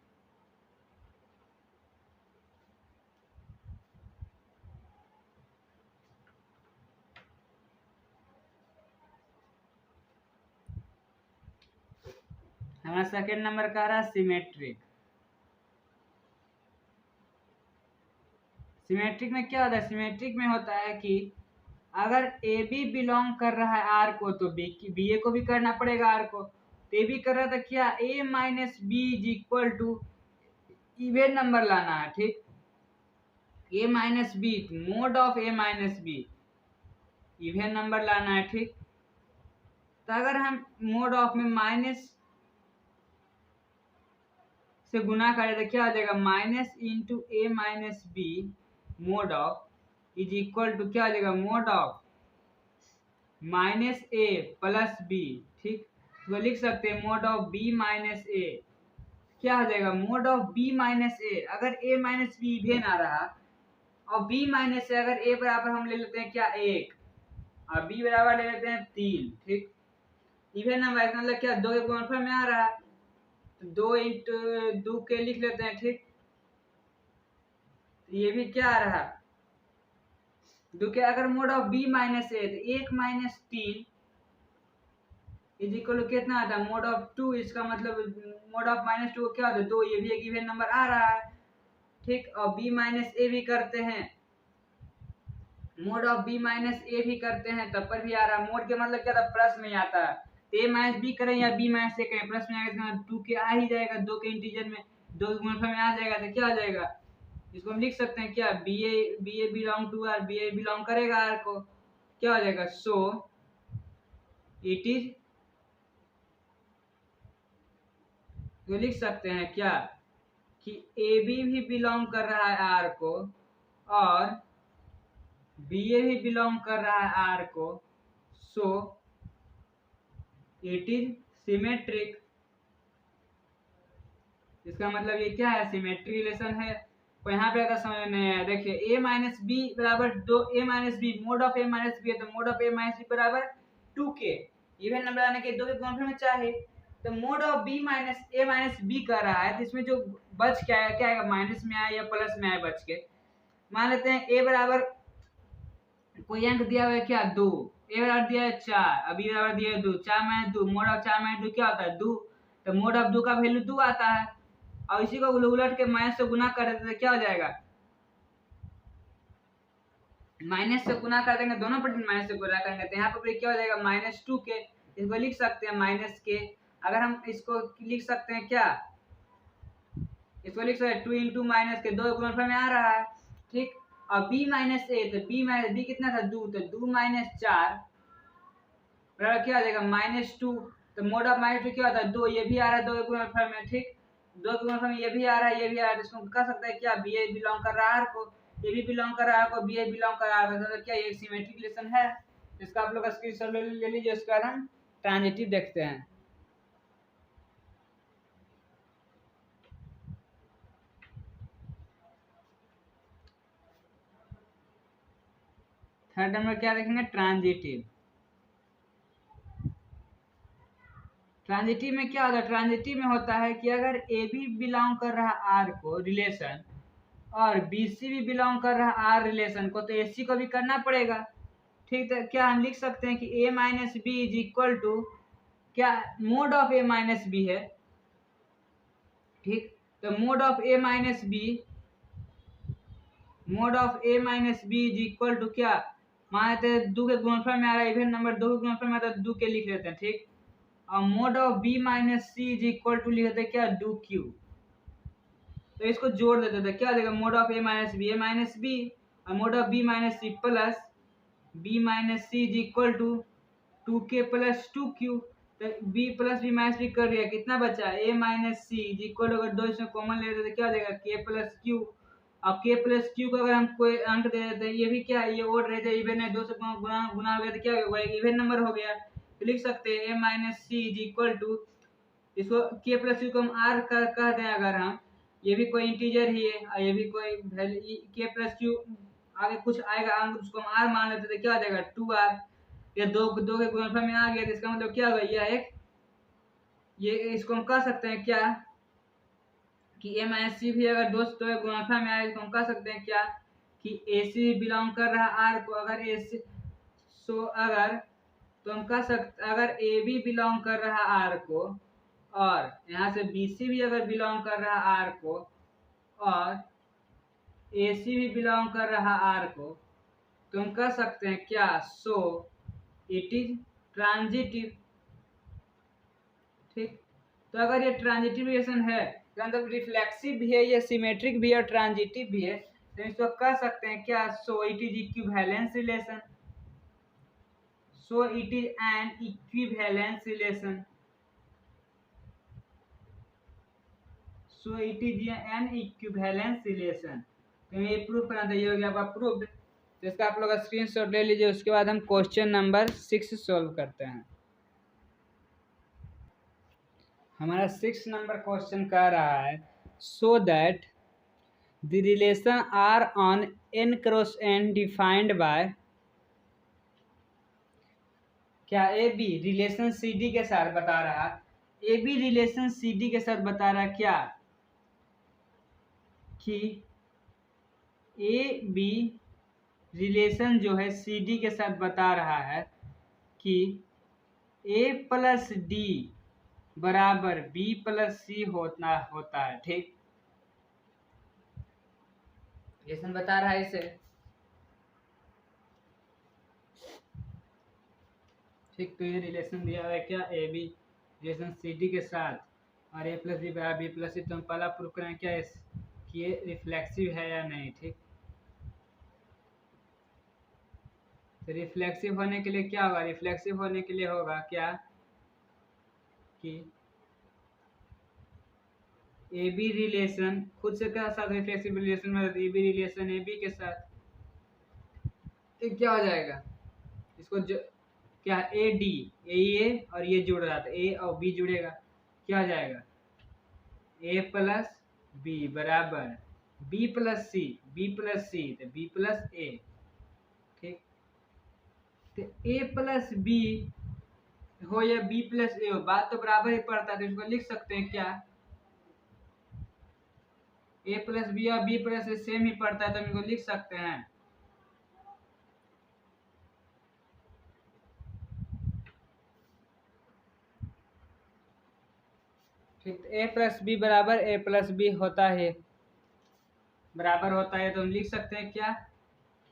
हमारा सेकेंड नंबर कह रहा है सिमेट्रिक। सिमेट्रिक में क्या होता है? सिमेट्रिक में होता है कि अगर ए बी बिलोंग कर रहा है आर को तो बी ए को भी करना पड़ेगा आर को। तो ए बी कर रहा था क्या? A minus B is equal to even number लाना है। ठीक, a minus B mod of a minus b even number लाना है। ठीक, तो अगर हम मोड ऑफ में माइनस से गुना करें तो क्या हो जाएगा? Minus into A minus B mod of is equal to क्या हो जाएगा? Mod of minus A plus B. ठीक, तो लिख सकते हैं मोड ऑफ बी माइनस ए। क्या हो जाएगा? Mod of B minus A. अगर ए माइनस बी इवेन आ रहा और बी माइनस ए, अगर ए बराबर हम ले लेते हैं क्या? 1 और बी बराबर ले लेते हैं 3। ठीक, इवेन नंबर मतलब क्या? 2 के गुणनफल में आ रहा है तो 2 इंटू 2 के लिख लेते हैं। ठीक, ये भी क्या आ रहा? 2 के अगर mode of B minus a तो 1 माइनस 3 इज इक्वल टू कितना आता है? Mode of 2। इसका मतलब मोड ऑफ माइनस 2 क्या होता है? 2। ये भी एक इवन नंबर आ रहा है। ठीक, और बी माइनस ए भी करते हैं, मोड ऑफ बी माइनस ए भी करते हैं तब पर भी आ रहा है। मोड के मतलब क्या था? प्लस में आता है। तो ए माइनस बी करें या बी माइनस ए करें, प्लस में आएगा 2 के आ ही जाएगा। 2 के इंटीजर में 2 के गुणनफल में आ जाएगा तो क्या हो जाएगा? इसको हम लिख सकते हैं क्या? B A belong to R, B A belong करेगा आर को। क्या हो जाएगा? सो इट इज, तो लिख सकते हैं क्या कि ए बी भी बिलोंग कर रहा है आर को और बी ए भी बिलोंग कर रहा है आर को। सो इट इज सिमेट्रिक। इसका मतलब ये क्या है? सिमेट्रिक रिलेशन है। तो यहाँ पे अगर समझ नहीं आया, देखिए ए माइनस बी बराबर 2, a minus B mod of a minus b है तो mod of a minus b बराबर 2 के। इवन नंबर आने के 2 के गुणनफल में चाहिए तो mod of B minus A minus B कर रहा है तो इसमें जो बच क्या है? क्या आएगा? माइनस में आया या प्लस में आया बच के। मान लेते हैं ए बराबर कोई अंक दिया हुआ है क्या? 2। ए बराबर दिया है 4, अभी बराबर दिया है 2। 4 माइनस 2, मोड ऑफ 4 माइनस 2 क्या होता है? 2। तो मोड ऑफ 2 का वैल्यू 2 आता है और इसी को उलट के माइनस से गुना कर देते तो क्या हो जाएगा? माइनस से गुना कर देंगे, दोनों पट्टी माइनस से गुना करेंगे तो यहाँ पर क्या हो जाएगा -2k, इसको लिख सकते हैं -k। अगर हम इसको लिख सकते हैं क्या, इसको लिख सकते हैं 2 इंटू -k, 2 गुणनफल में आ रहा है, ठीक। और b माइनस ए, तो b कितना था 2, तो 2 - 4 बराबर क्या आ जाएगा -2। तो मोड ऑफ -2 क्या होता है 2, ये भी आ रहा है 2 के गुणनफल में, ठीक। 2 के गुणनफल में ये भी आ रहा है, ये भी आ रहा है, तो इसको कह सकते हैं क्या बी ए बिलोंग कर रहा है आर को, ये भी बिलोंग कर रहा है को, बी ए बिलोंग कर रहा है, मतलब क्या ये सिमेट्रिक रिलेशन है। इसका आप लोग स्क्रीनशॉट ले लीजिए, उसके बाद हम ट्रांजिटिव देखते हैं। थर्ड नंबर क्या देखेंगे ट्रांजिटिव। ट्रांजिटिव में क्या होता है, ट्रांजिटिव में होता है कि अगर ए बी बिलोंग कर रहा आर को रिलेशन और बी सी भी बिलोंग कर रहा आर रिलेशन को, तो ए सी को भी करना पड़ेगा, ठीक। तो क्या हम लिख सकते हैं कि a minus B is equal to क्या mod of a minus b है, ठीक। तो mod of a minus B, mod of a minus B is equal to क्या, मान लेते हैं 2 के गुणनफल में आ रहा है इवन नंबर, 2 के गुणनफल में आता है 2 के लिख लेते हैं, ठीक। और mod of b minus C is equal to लिख लेते हैं क्या 2q। तो इसको जोड़ देते थे, क्या आ जाएगा mod of a minus b और mod of b minus c plus b minus C is equal to 2k plus 2q। तो b plus b minus B कर दिया, कितना बचा a minus C is equal, अगर दो इसमें कॉमन ले लेते तो क्या हो जाएगा k प्लस q। और k प्लस q को अगर हम कोई अंक दे देते हैं, ये भी क्या है ये ओड रहता है, इवन है, 2 से गुना गुना हो गया तो क्या होगा एक इवन नंबर हो गया। तो लिख सकते हैं a minus C is equal to, इसको k प्लस q को हम r कह दें अगर हम, ये भी कोई इंटीजर ही है और ये भी कोई वैल्यू k प्लस q आगे कुछ आएगा अंक, उसको हम r मान लेते तो क्या हो जाएगा 2r। ये दो के गुणनफल में आ गया, तो इसका मतलब क्या होगा यह एक, ये इसको हम कह सकते हैं क्या कि a माइनस सी भी अगर दो के गुणनफल में आए तो हम कह सकते हैं क्या कि ए सी बिलोंग कर रहा आर को, अगर ए सी सो अगर, तो हम कह सकते अगर ए बी बिलोंग कर रहा आर को और यहाँ से बी सी भी अगर बिलोंग कर रहा आर को और ए सी भी बिलोंग कर रहा आर को, तो हम कह सकते हैं क्या सो इट इज ट्रांजिटिव, ठीक। तो अगर ये ट्रांजिटिव रिलेशन है, मतलब रिफ्लेक्सिव भी है, ये सिमेट्रिक भी है और ट्रांजिटिव भी है, तो इसको कह सकते हैं क्या so it is equivalence relation, so it is an equivalence relation, so it is an equivalence relation. तो ये प्रूफ करना था, ये हो गया आपका प्रूफ। तो इसका आप लोग स्क्रीनशॉट ले लीजिए, उसके बाद हम क्वेश्चन नंबर 6 सॉल्व करते हैं। हमारा 6 नंबर क्वेश्चन कह रहा है so that the relation R on n cross n defined by, क्या A B relation C D के साथ बता रहा, a B relation C D के साथ बता रहा क्या कि ए बी रिलेशन जो है सी डी के साथ बता रहा है कि ए प्लस डी बराबर बी प्लस सी होता है, ठीक। रिलेशन बता रहा है इसे, ठीक। तो ये रिलेशन दिया हुआ है क्या A B relation C D के साथ और ए प्लस बी बराबर बी प्लस सी, तो हम पहला प्रूफ करें क्या कि ये रिफ्लेक्सिव है या नहीं, ठीक। तो रिफ्लेक्सिव होने के लिए क्या होगा, रिफ्लेक्सिव होने के लिए होगा क्या कि ए बी रिलेशन खुद से क्या साथ रिफ्लेक्सिव रिलेशन में A B relation A B के साथ, तो क्या हो जाएगा इसको क्या ए डी ए और ये जुड़ रहा था ए और बी जुड़ेगा, क्या हो जाएगा ए प्लस बी बराबर बी प्लस सी, बी प्लस सी तो बी प्लस ए, ठीक। तो ए प्लस बी हो या बी प्लस ए हो, बात तो बराबर ही पड़ता है, तो इसको लिख सकते हैं क्या ए प्लस बी और बी प्लस ए सेम ही पड़ता है, तो हम इनको लिख सकते हैं ठीक। ए प्लस बी बराबर ए प्लस बी होता है, बराबर होता है, तो हम लिख सकते हैं क्या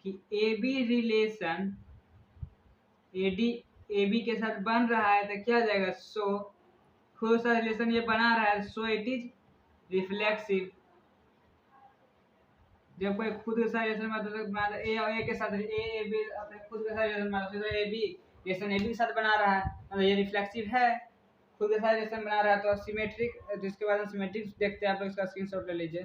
कि A B relation A B के साथ बन रहा है तो क्या आ जाएगा, सो खुद सा रिलेशन ये बना रहा है, सो इट इज रिफ्लेक्सिव। जब कोई खुद के साथ रिलेशन मतलब ए और ए के साथ ए बी अपने खुद के साथ रिलेशन मतलब A B relation A B के साथ बना रहा है, मतलब ये रिफ्लेक्सिव है, खुद के साथ रिलेशन बना रहा है, तो सिमेट्रिक। तो इसके बाद हम सिमेट्रिक देखते हैं, आप लोग इसका स्क्रीनशॉट ले लीजिए।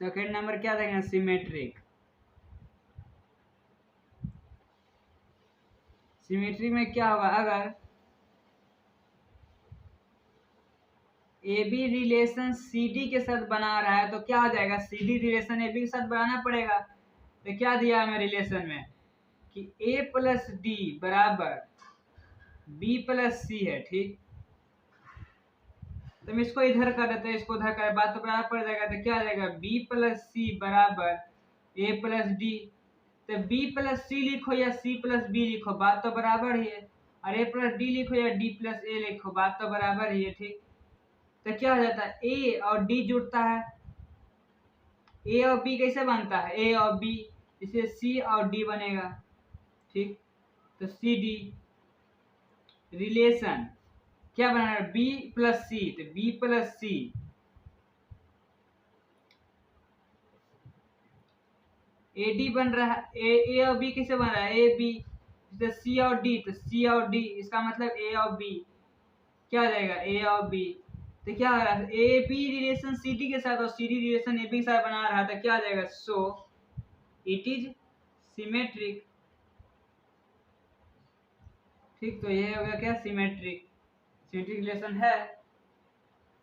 सेकंड नंबर क्या देखेंगे, सिमेट्रिक। सिमेट्रिक में क्या होगा, अगर A B relation C D के साथ बना रहा है तो क्या हो जाएगा, C D relation A B के साथ बनाना पड़ेगा। तो क्या दिया हमें रिलेशन में कि ए प्लस डी बराबर बी प्लस सी है, ठीक। तो हम इसको इधर कर देते हैं, इसको उधर कर, बात तो बराबर पड़ जाएगा। तो क्या आ जाएगा, बी प्लस सी बराबर ए प्लस डी। तो बी प्लस सी लिखो या सी प्लस बी लिखो, बात तो बराबर ही है। और ए प्लस डी लिखो या डी प्लस ए लिखो, बात तो बराबर ही है, ठीक। तो क्या हो जाता है, ए और डी जुड़ता है। ए और बी कैसे बनता है, ए और बी, इसे सी और डी बनेगा, ठीक। तो सी डी रिलेशन क्या बना है, बी प्लस सी, तो B plus C A D बन रहा है। ए और बी कैसे बन रहा है, ए बी, तो सी और डी, तो सी और डी, इसका मतलब ए और बी क्या हो जाएगा, ए और बी। तो क्या हो रहा है, A B relation C D के साथ और C D relation A B के साथ बना रहा है, तो क्या आ जाएगा, सो इट इज सिमेट्रिक, ठीक। तो ये हो गया क्या, सिमेट्रिक, सिमेट्रिक रिलेशन है।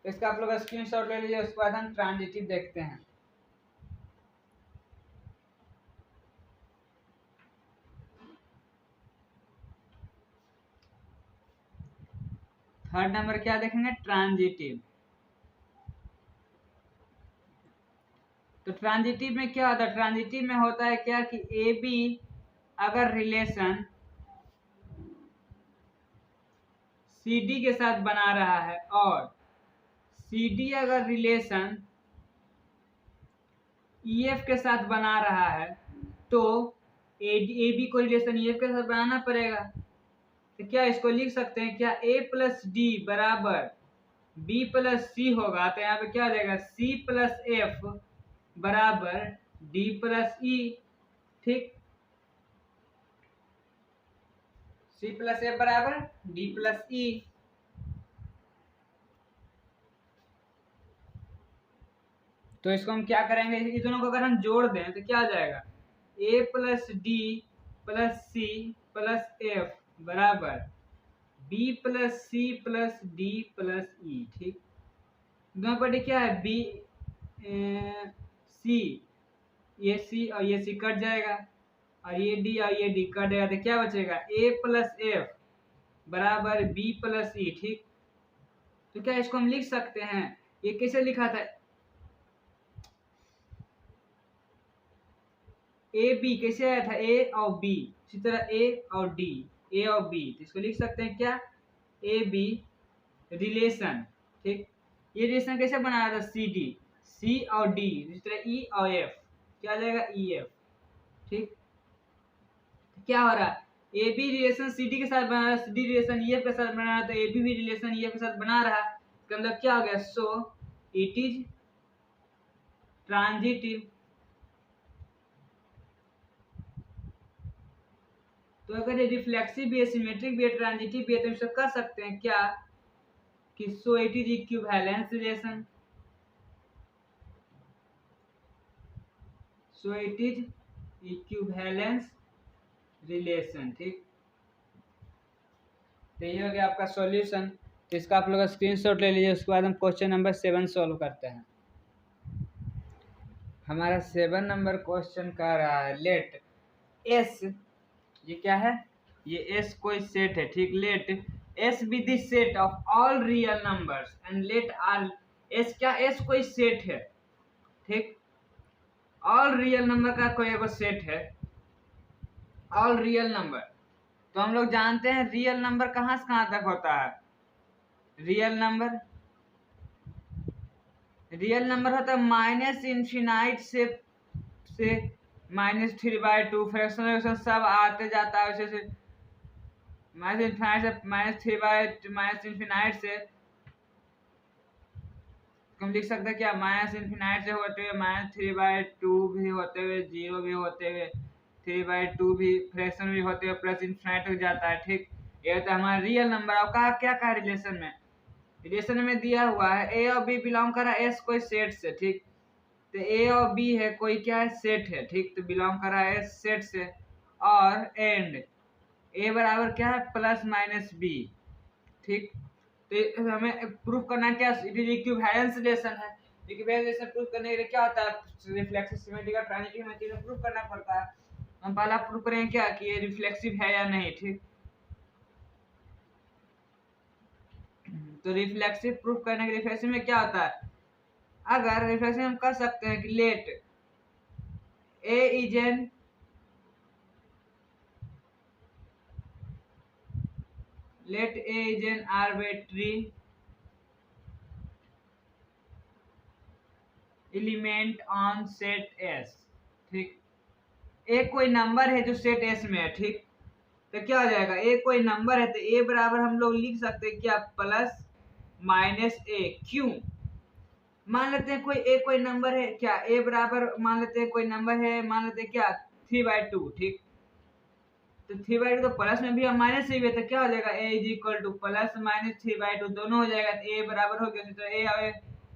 तो इसका आप लोग स्क्रीनशॉट ले लीजिए, उसके बाद हम ट्रांजिटिव देखते हैं। थर्ड नंबर क्या देखेंगे, ट्रांजिटिव। तो ट्रांजिटिव में क्या होता है, ट्रांजिटिव में होता है क्या कि ए बी अगर रिलेशन सी डी के साथ बना रहा है और सी डी अगर रिलेशन ई एफ के साथ बना रहा है, तो ए बी को रिलेशन ई एफ के साथ बनाना पड़ेगा। तो क्या इसको लिख सकते हैं क्या, ए प्लस डी बराबर बी प्लस सी होगा। तो यहाँ पे क्या हो जाएगा, सी प्लस एफ बराबर डी प्लस ई, ठीक। सी प्लस एफ बराबर डी प्लस ई। तो इसको हम क्या करेंगे, इन दोनों को अगर हम जोड़ दें तो क्या आ जाएगा, a plus d plus c plus f बराबर B plus c plus d plus e, ठीक। दोनों पर क्या है, बी सी, ये सी और ये सी कट जाएगा, और ये डी और ये डी कट जाएगा, तो क्या बचेगा, ए प्लस एफ बराबर बी प्लस ई, ठीक। तो क्या इसको हम लिख सकते हैं, ये कैसे लिखा था, ए बी कैसे आया था, ए और बी, इसी तरह ए और डी, ए और बी, तो इसको लिख सकते हैं क्या, ए बी रिलेशन, ठीक। ये रिलेशन कैसे बनाया था, सी डी, सी और डी, इसी तरह ई और एफ, क्या आ जाएगा, ई एफ, ठीक। क्या हो रहा है, A B relation C D के साथ बना रहा है, C D relation E F के साथ बना रहा है, तो ए बी भी रिलेशन ई एफ के साथ बना रहा है। इसका मतलब क्या हो गया, सो इट इज ट्रांजिटिव। तो अगर ये रिफ्लेक्सिव भी है, सिमेट्रिक भी है, ट्रांजिटिव भी है, तो हम सब कर सकते हैं क्या कि सो it is equivalence relation, so it is equivalence relation, ठीक। तो ये हो गया आपका सॉल्यूशन। तो इसका आप लोग स्क्रीनशॉट ले लीजिए, उसके बाद हम क्वेश्चन नंबर 7 सॉल्व करते हैं। हमारा 7 नंबर क्वेश्चन कह रहा है, लेट एस, ये क्या है, ये एस कोई सेट है, ठीक। Let S be the set of all real numbers and let R, S क्या, एस कोई सेट है, ठीक। ऑल रियल नंबर का कोई एक सेट है, ऑल रियल नंबर। तो हम लोग जानते हैं रियल नंबर कहाँ से कहाँ तक होता है, रियल नंबर रियल नंबर होता है माइनस इन्फिनाइट से -3/2। फ्रैक्शन सब आते जाता है वैसे माइनस इन्फिनाइट से माइनस इन्फिनाइट से हम लिख सकते हैं क्या, माइनस इन्फिनाइट से होते हुए -3/2 भी होते हुए 0 भी होते हुए 3/2 भी फ्रैक्शन भी होते हुए प्लस इन्फिनाइट हो जाता है। ठीक, ये तो हमारा रियल नंबर। और कहा क्या कहा रिलेशन में, रिलेशन में दिया हुआ है ए और बी बिलोंग कर रहा है एस कोई सेट से। ठीक, तो ए और बी है कोई क्या है, सेट है। ठीक, तो बिलोंग कर रहा है सेट से। और एंड ए बराबर क्या है, प्लस माइनस बी। ठीक, तो हमें प्रूफ करना क्या, इक्विवेलेंस रिलेशन है। इक्विवेलेंस रिलेशन प्रूफ करने के लिए क्या होता है, रिफ्लेक्सिव, सिमेट्रिक और ट्रांजिटिव में तीनों प्रूफ करना पड़ता है। हम पहला प्रूफ करेंगे क्या कि ये रिफ्लेक्सिव है या नहीं। ठीक, तो रिफ्लेक्सिव प्रूफ करने के रिफ्लेक्सिव में क्या होता है, अगर रिफ्लेक्सिव हम कर सकते हैं कि let A is an arbitrary element on set S. ठीक, एक कोई नंबर है जो सेट एस में है। ठीक, तो क्या हो जाएगा, ए कोई नंबर है तो ए बराबर हम लोग लिख सकते हैं क्या, प्लस माइनस ए। क्यों, मान लेते हैं कोई ए कोई नंबर है क्या, ए बराबर मान लेते हैं कोई नंबर है, मान लेते हैं क्या 3/2। ठीक, तो 3/2 तो प्लस में भी और माइनस से भी है, तो क्या हो जाएगा a is equal to plus minus 3/2 दोनों हो जाएगा। तो ए बराबर हो गया, तो ए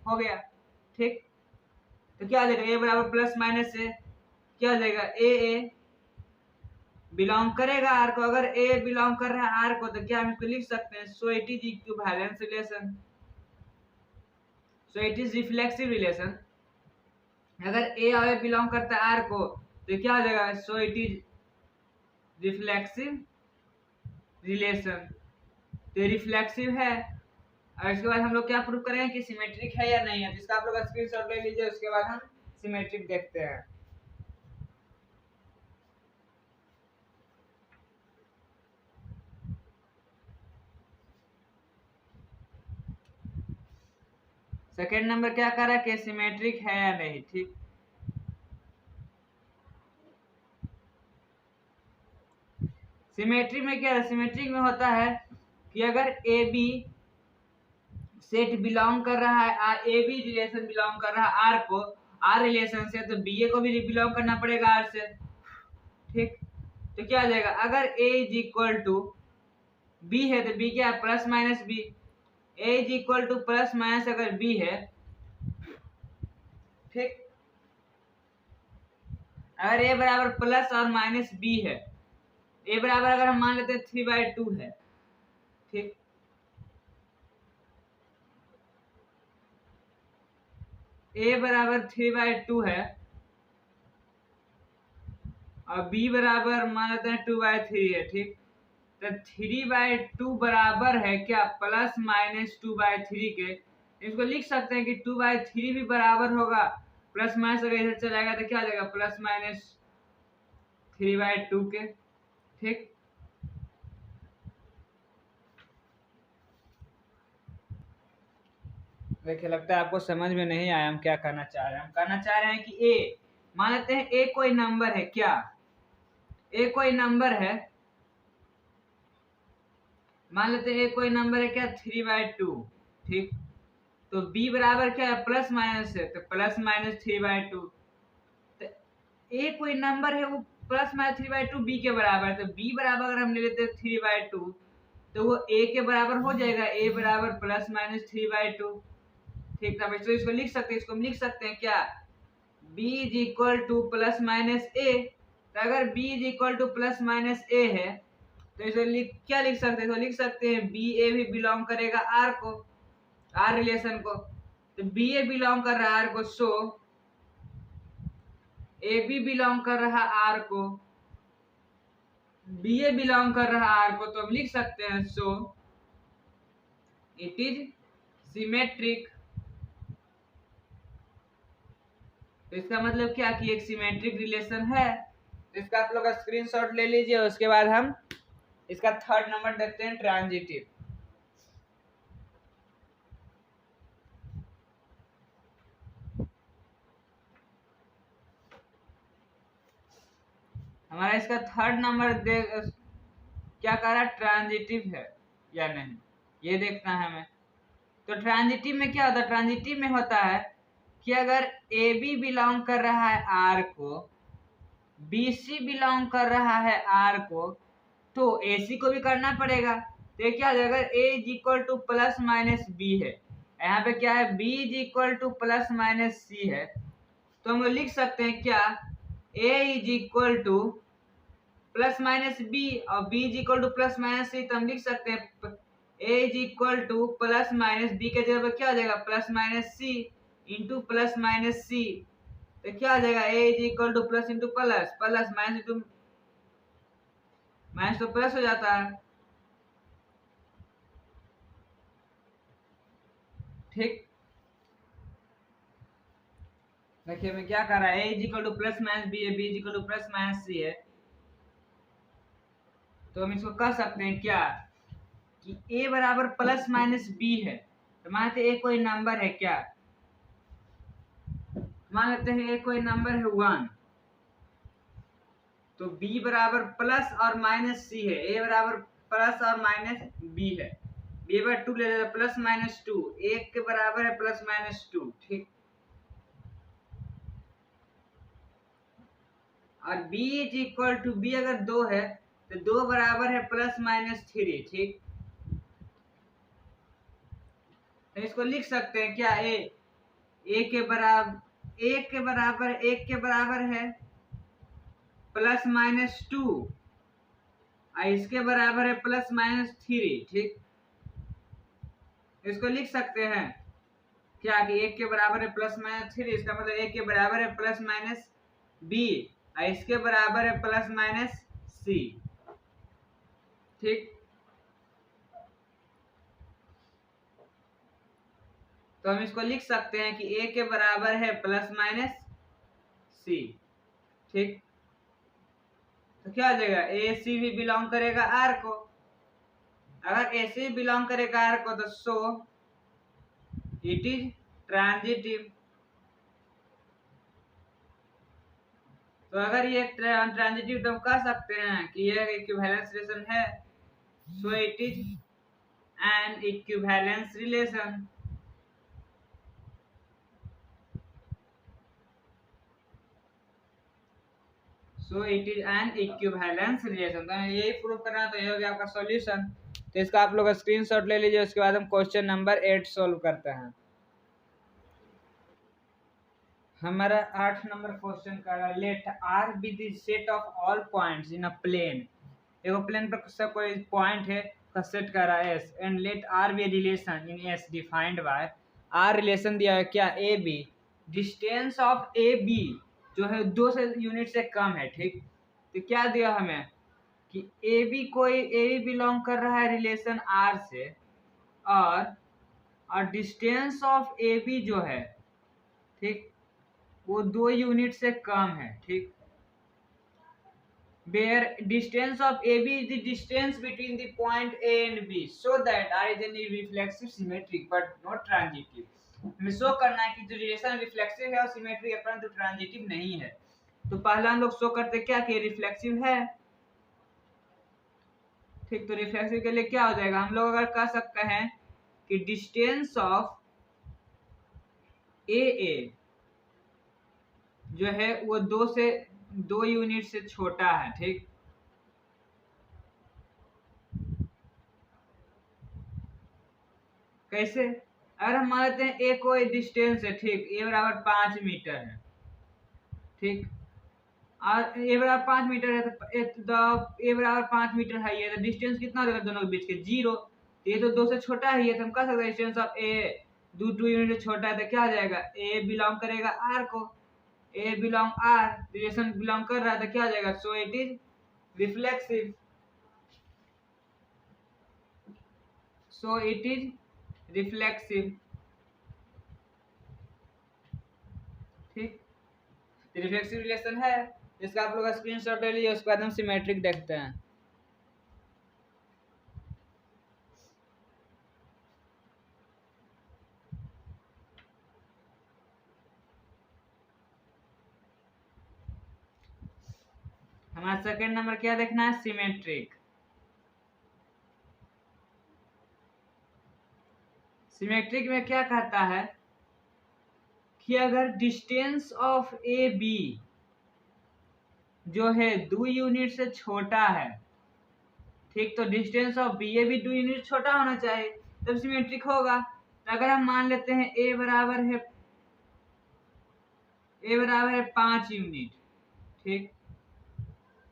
हो गया। ठीक, तो क्या हो जाएगा ए बराबर प्लस माइनस से क्या हो जाएगा, ए बिलोंग करेगा आर को। अगर ए बिलोंग कर रहा है आर को तो क्या हम इसको लिख सकते हैं, सो it is equivalence relation, so it is reflexive relation. अगर ए और ए बिलोंग करता है आर को तो क्या हो जाएगा, so it is reflexive relation. तो रिफ्लेक्सिव है। और इसके बाद हम लोग क्या प्रूव करेंगे कि सिमेट्रिक है या नहीं है, जिसका आप लोग स्क्रीनशॉट ले लीजिए। उसके बाद हम सिमेट्रिक देखते हैं। सेकेंड नंबर क्या कर रहा है कि सिमेट्रिक है या नहीं। ठीक, सिमेट्री में क्या है, सिमेट्रिक में होता है कि अगर ए बी सेट बिलोंग कर रहा है, ए बी रिलेशन बिलोंग कर रहा है आर को, आर रिलेशन से, तो बी ए को भी बिलोंग करना पड़ेगा आर से। ठीक, तो क्या आ जाएगा, अगर A is equal to B है तो बी क्या है, plus minus B. A is equal to plus minus अगर बी है। ठीक, अगर ए बराबर प्लस और माइनस बी है, ए बराबर अगर हम मान लेते हैं 3/2 है। ठीक, ए बराबर 3/2 है और बी बराबर मान लेते हैं 2/3 है। ठीक, तो 3/2 बराबर है क्या, प्लस माइनस 2/3 के। इसको लिख सकते हैं कि 2/3 भी बराबर होगा प्लस माइनस, अगर इधर चलाएगा तो क्या आ जाएगा, प्लस माइनस 3/2 के। ठीक, देखिए लगता है आपको समझ में नहीं आया हम क्या कहना चाह रहे हैं। हम कहना चाह रहे हैं कि ए, मान लेते हैं ए कोई नंबर है क्या, ए कोई नंबर है, मान लेते हैं ए कोई नंबर है क्या 3/2। ठीक, तो बी बराबर क्या है, प्लस माइनस है, तो प्लस माइनस 3/2। तो ए कोई नंबर है वो प्लस माइनस 3/2 बी के बराबर है, तो बी बराबर अगर हम ले लेते हैं 3/2 तो वो ए के बराबर हो जाएगा, ए बराबर प्लस माइनस 3/2। ठीक, तब इसको लिख सकते हैं, इसको हम लिख सकते हैं क्या, b is equal to plus minus a. तो अगर b is equal to plus minus a है तो इसे क्या लिख सकते हैं, तो लिख सकते हैं बी ए भी बिलोंग करेगा आर को, आर रिलेशन को। तो बी ए बिलोंग कर रहा है आर को, सो ए बी बिलोंग कर रहा आर को, बी ए बिलोंग कर रहा आर को, तो हम लिख सकते हैं सो इट इज सिमेट्रिक। तो इसका मतलब क्या कि एक सिमेट्रिक रिलेशन है। तो इसका आप लोग स्क्रीनशॉट ले लीजिए। उसके बाद हम इसका थर्ड नंबर देखते हैं, ट्रांजिटिव। हमारा इसका थर्ड नंबर क्या कह रहा है, ट्रांजिटिव है या नहीं, ये देखना है हमें। तो ट्रांजिटिव में क्या होता है, ट्रांजिटिव में होता है कि अगर ए बी बिलोंग कर रहा है आर को, बी सी बिलोंग कर रहा है आर को, तो ए सी को भी करना पड़ेगा। तो ये क्या हो जाएगा, a is equal to plus minus b है, यहाँ पे क्या है, b is equal to plus minus c है। तो हम लोग लिख सकते हैं क्या, a is equal to plus minus b और b is equal to plus minus c. तो हम लिख सकते हैं a is equal to plus minus b के जगह पर क्या हो जाएगा, plus minus c into plus minus c. तो क्या हो जाएगा, a is equal to plus into plus, plus minus into minus तो प्लस हो जाता है। ठीक, देखिए हमें क्या कर रहा है, a is equal to plus minus b है, b is equal to plus minus c है। तो हम इसको कह सकते हैं क्या कि ए बराबर प्लस माइनस बी है। तो मानते ए कोई नंबर है क्या, मान लेते हैं ए कोई नंबर है 1, तो बी बराबर प्लस और माइनस सी है, ए बराबर प्लस और माइनस बी है, बी बराबर 2 ले लेते प्लस माइनस 2, एक के बराबर है प्लस माइनस 2। ठीक, और b is equal to B अगर 2 है तो 2 बराबर है प्लस माइनस 3। ठीक, तो इसको लिख सकते हैं क्या, ए के बराबर, एक के बराबर, एक के बराबर है प्लस माइनस 2 और इसके बराबर है प्लस माइनस 3। ठीक, इसको लिख सकते हैं क्या कि एक के बराबर है प्लस माइनस 3, इसका मतलब एक के बराबर है प्लस माइनस बी और इसके बराबर है प्लस माइनस सी। ठीक, तो हम इसको लिख सकते हैं कि ए के बराबर है प्लस माइनस सी। ठीक, तो क्या हो जाएगा, ए सी भी बिलोंग करेगा आर को, अगर ए सी बिलोंग करेगा आर को तो सो इट इज ट्रांजिटिव। तो अगर ये ट्रांजिटिव तो हम कह सकते हैं कि यह इक्विवेलेंस रिलेशन है, सो it is an equivalence relation. So it is an equivalence relation. तो यही प्रूव करना, तो ये हो गया आपका सॉल्यूशन। तो इसका आप लोग स्क्रीनशॉट ले लीजिए, उसके बाद हम क्वेश्चन नंबर 8 सोल्व करते हैं। हमारा 8 नंबर क्वेश्चन का है, let R be the set of all points in a plane. देखो प्लेन पर सब कोई पॉइंट है का सेट कर रहा है S, and let R be relation in S defined by, R relation दिया है क्या, ए B, distance of A B जो है 2 से यूनिट से कम है। ठीक, तो क्या दिया हमें कि ए बी कोई, ए बी बिलोंग कर रहा है रिलेशन आर से, और डिस्टेंस ऑफ ए बी जो है, ठीक, वो 2 यूनिट से कम है। ठीक, where distance of AB is the distance between the point A and B, so that R is any reflexive, symmetric but not transitive। हमें शो करना है कि जो रिलेशन रिफ्लेक्सिव है और सिमेट्रिक है परंतु ट्रांजिटिव नहीं है। तो पहला हम लोग शो करते क्या कि रिफ्लेक्सिव है। ठीक, तो रिफ्लेक्सिव के लिए क्या हो जाएगा, हम लोग अगर कह सकते हैं कि डिस्टेंस ऑफ ए जो है वो 2 यूनिट से छोटा है। ठीक, कैसे, अगर हम मान लेते हैं ए कोई डिस्टेंस है, ठीक, ए बराबर 5 मीटर है। ठीक, और ए बराबर 5 मीटर है तो ए बराबर 5 मीटर है, ये तो डिस्टेंस कितना देगा दोनों के बीच के, 0। तो ये तो 2 से छोटा है, ये तो हम कह सकते हैं डिस्टेंस ऑफ ए 2 यूनिट से छोटा है। तो क्या हो जाएगा, ए बिलोंग करेगा आर को, ए बिलोंग आर, रिलेशन बिलोंग कर रहा है, तो क्या हो जाएगा, so it is reflexive. So it is reflexive. ठीक, रिफ्लेक्सिव रिलेशन है, जिसका आप लोग स्क्रीनशॉट ले लीजिए, उसके बाद हम सिमेट्रिक देखते हैं। हमारा सेकंड नंबर क्या देखना है, सिमेट्रिक। सिमेट्रिक में क्या कहता है कि अगर डिस्टेंस ऑफ ए बी जो है 2 यूनिट से छोटा है, ठीक, तो डिस्टेंस ऑफ बी ए भी 2 यूनिट छोटा होना चाहिए तब सिमेट्रिक होगा। तो अगर हम मान लेते हैं ए बराबर है 5 यूनिट, ठीक,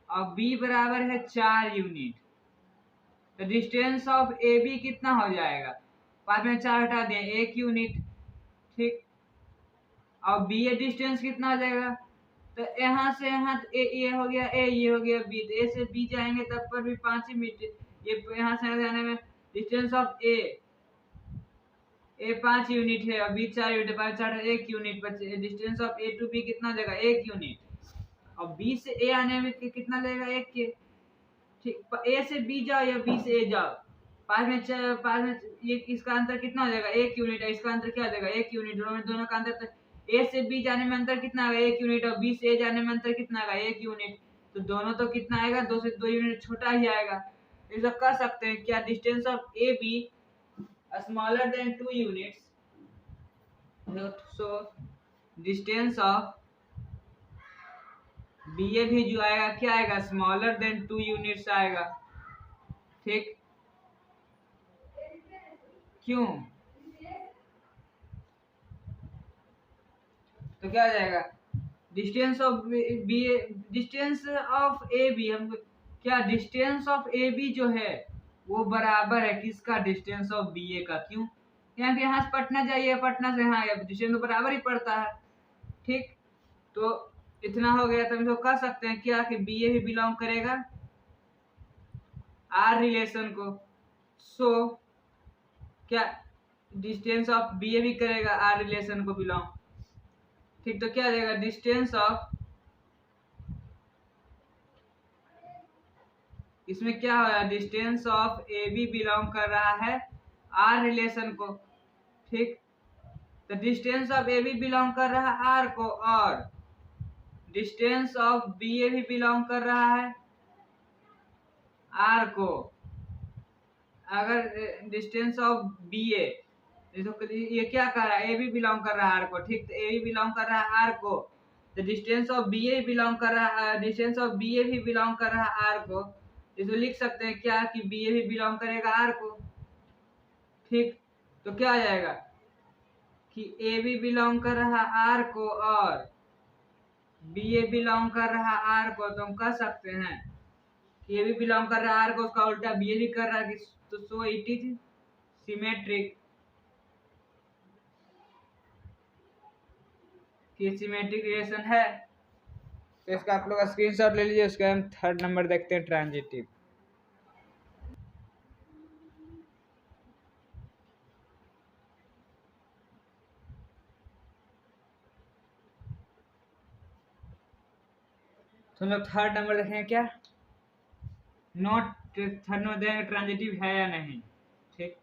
और बी बराबर है 4 यूनिट, तो डिस्टेंस ऑफ ए बी कितना हो जाएगा, 5 में 4 हटा दें 1 यूनिट, ठीक, और बी ए डिस्टेंस कितना हो जाएगा, तो यहाँ से यहाँ ये हो गया ए, ये हो गया बी, तो ए से बी जाएंगे तब पर भी 5 ही मीटर, ये यहाँ से जाने में डिस्टेंस ऑफ ए 5 यूनिट है और बी 4 यूनिट, 5 4 1 यूनिट बचे, distance of A to B कितना हो जाएगा 1 यूनिट, और बी से ए आने में कितना लगेगा 1 के, ठीक, ए से बी जाओ या बी से ए जाओ, 5 में ये इसका अंतर कितना हो जाएगा 1 यूनिट है, इसका अंतर क्या हो जाएगा 1 यूनिट, दोनों का अंतर, तो ए से बी जाने में अंतर कितना आएगा 1 यूनिट और बी से ए जाने में अंतर कितना आएगा 1 यूनिट, तो दोनों तो कितना आएगा 2 से 2 यूनिट छोटा ही आएगा। ऐसा कर सकते हैं क्या, distance of A B smaller than 2 units, so distance of B a भी जो आएगा क्या आएगा, स्मॉलर देन 2 यूनिट्स आएगा, ठीक, क्यों, तो क्या आ जाएगा distance of B, distance of A B, हम क्या डिस्टेंस ऑफ ए बी जो है वो बराबर है किसका, डिस्टेंस ऑफ बी ए का, क्यों, यहाँ यहाँ से पटना जाइए, पटना से यहाँ डिस्टेंस तो बराबर ही पड़ता है, ठीक, तो इतना हो गया, तब इसको कह सकते हैं क्या कि बी ए भी बिलोंग करेगा आर रिलेशन को, सो क्या डिस्टेंस ऑफ बी ए भी करेगा आर रिलेशन को बिलोंग, ठीक, तो क्या आ जाएगा डिस्टेंस ऑफ, इसमें क्या हो रहा है, distance of A B belong कर रहा है आर रिलेशन को, ठीक, तो distance of A B belong कर रहा है आर को, और डिस्टेंस ऑफ बी ए भी बिलोंग कर रहा है आर को। अगर डिस्टेंस ऑफ बी ए, ये क्या कर रहा है, ए बी बिलोंग कर रहा है आर को, ठीक, तो ए बी बिलोंग कर रहा है आर को, तो distance of B A belong कर रहा है, डिस्टेंस ऑफ बी ए भी बिलोंग कर रहा है आर को, इसको लिख सकते हैं क्या कि बी ए भी बिलोंग करेगा आर को, ठीक, तो क्या आ जाएगा कि ए बी बिलोंग कर रहा है आर को और बी ए बिलोंग कर रहा है आर को, तो हम कह सकते हैं कि ए बी बिलोंग कर रहा है आर को, उसका उल्टा बी ए भी कर रहा है, तो सो इट इज सिमेट्रिक, कि सिमेट्रिक रिलेशन है। तो इसका आप लोग स्क्रीनशॉट ले लीजिए। उसका हम थर्ड नंबर देखते हैं, ट्रांजिटिव। तो हम लोग थर्ड नंबर देखेंगे क्या, नोट थर्ड नंबर देखेंगे ट्रांजिटिव है या नहीं, ठीक।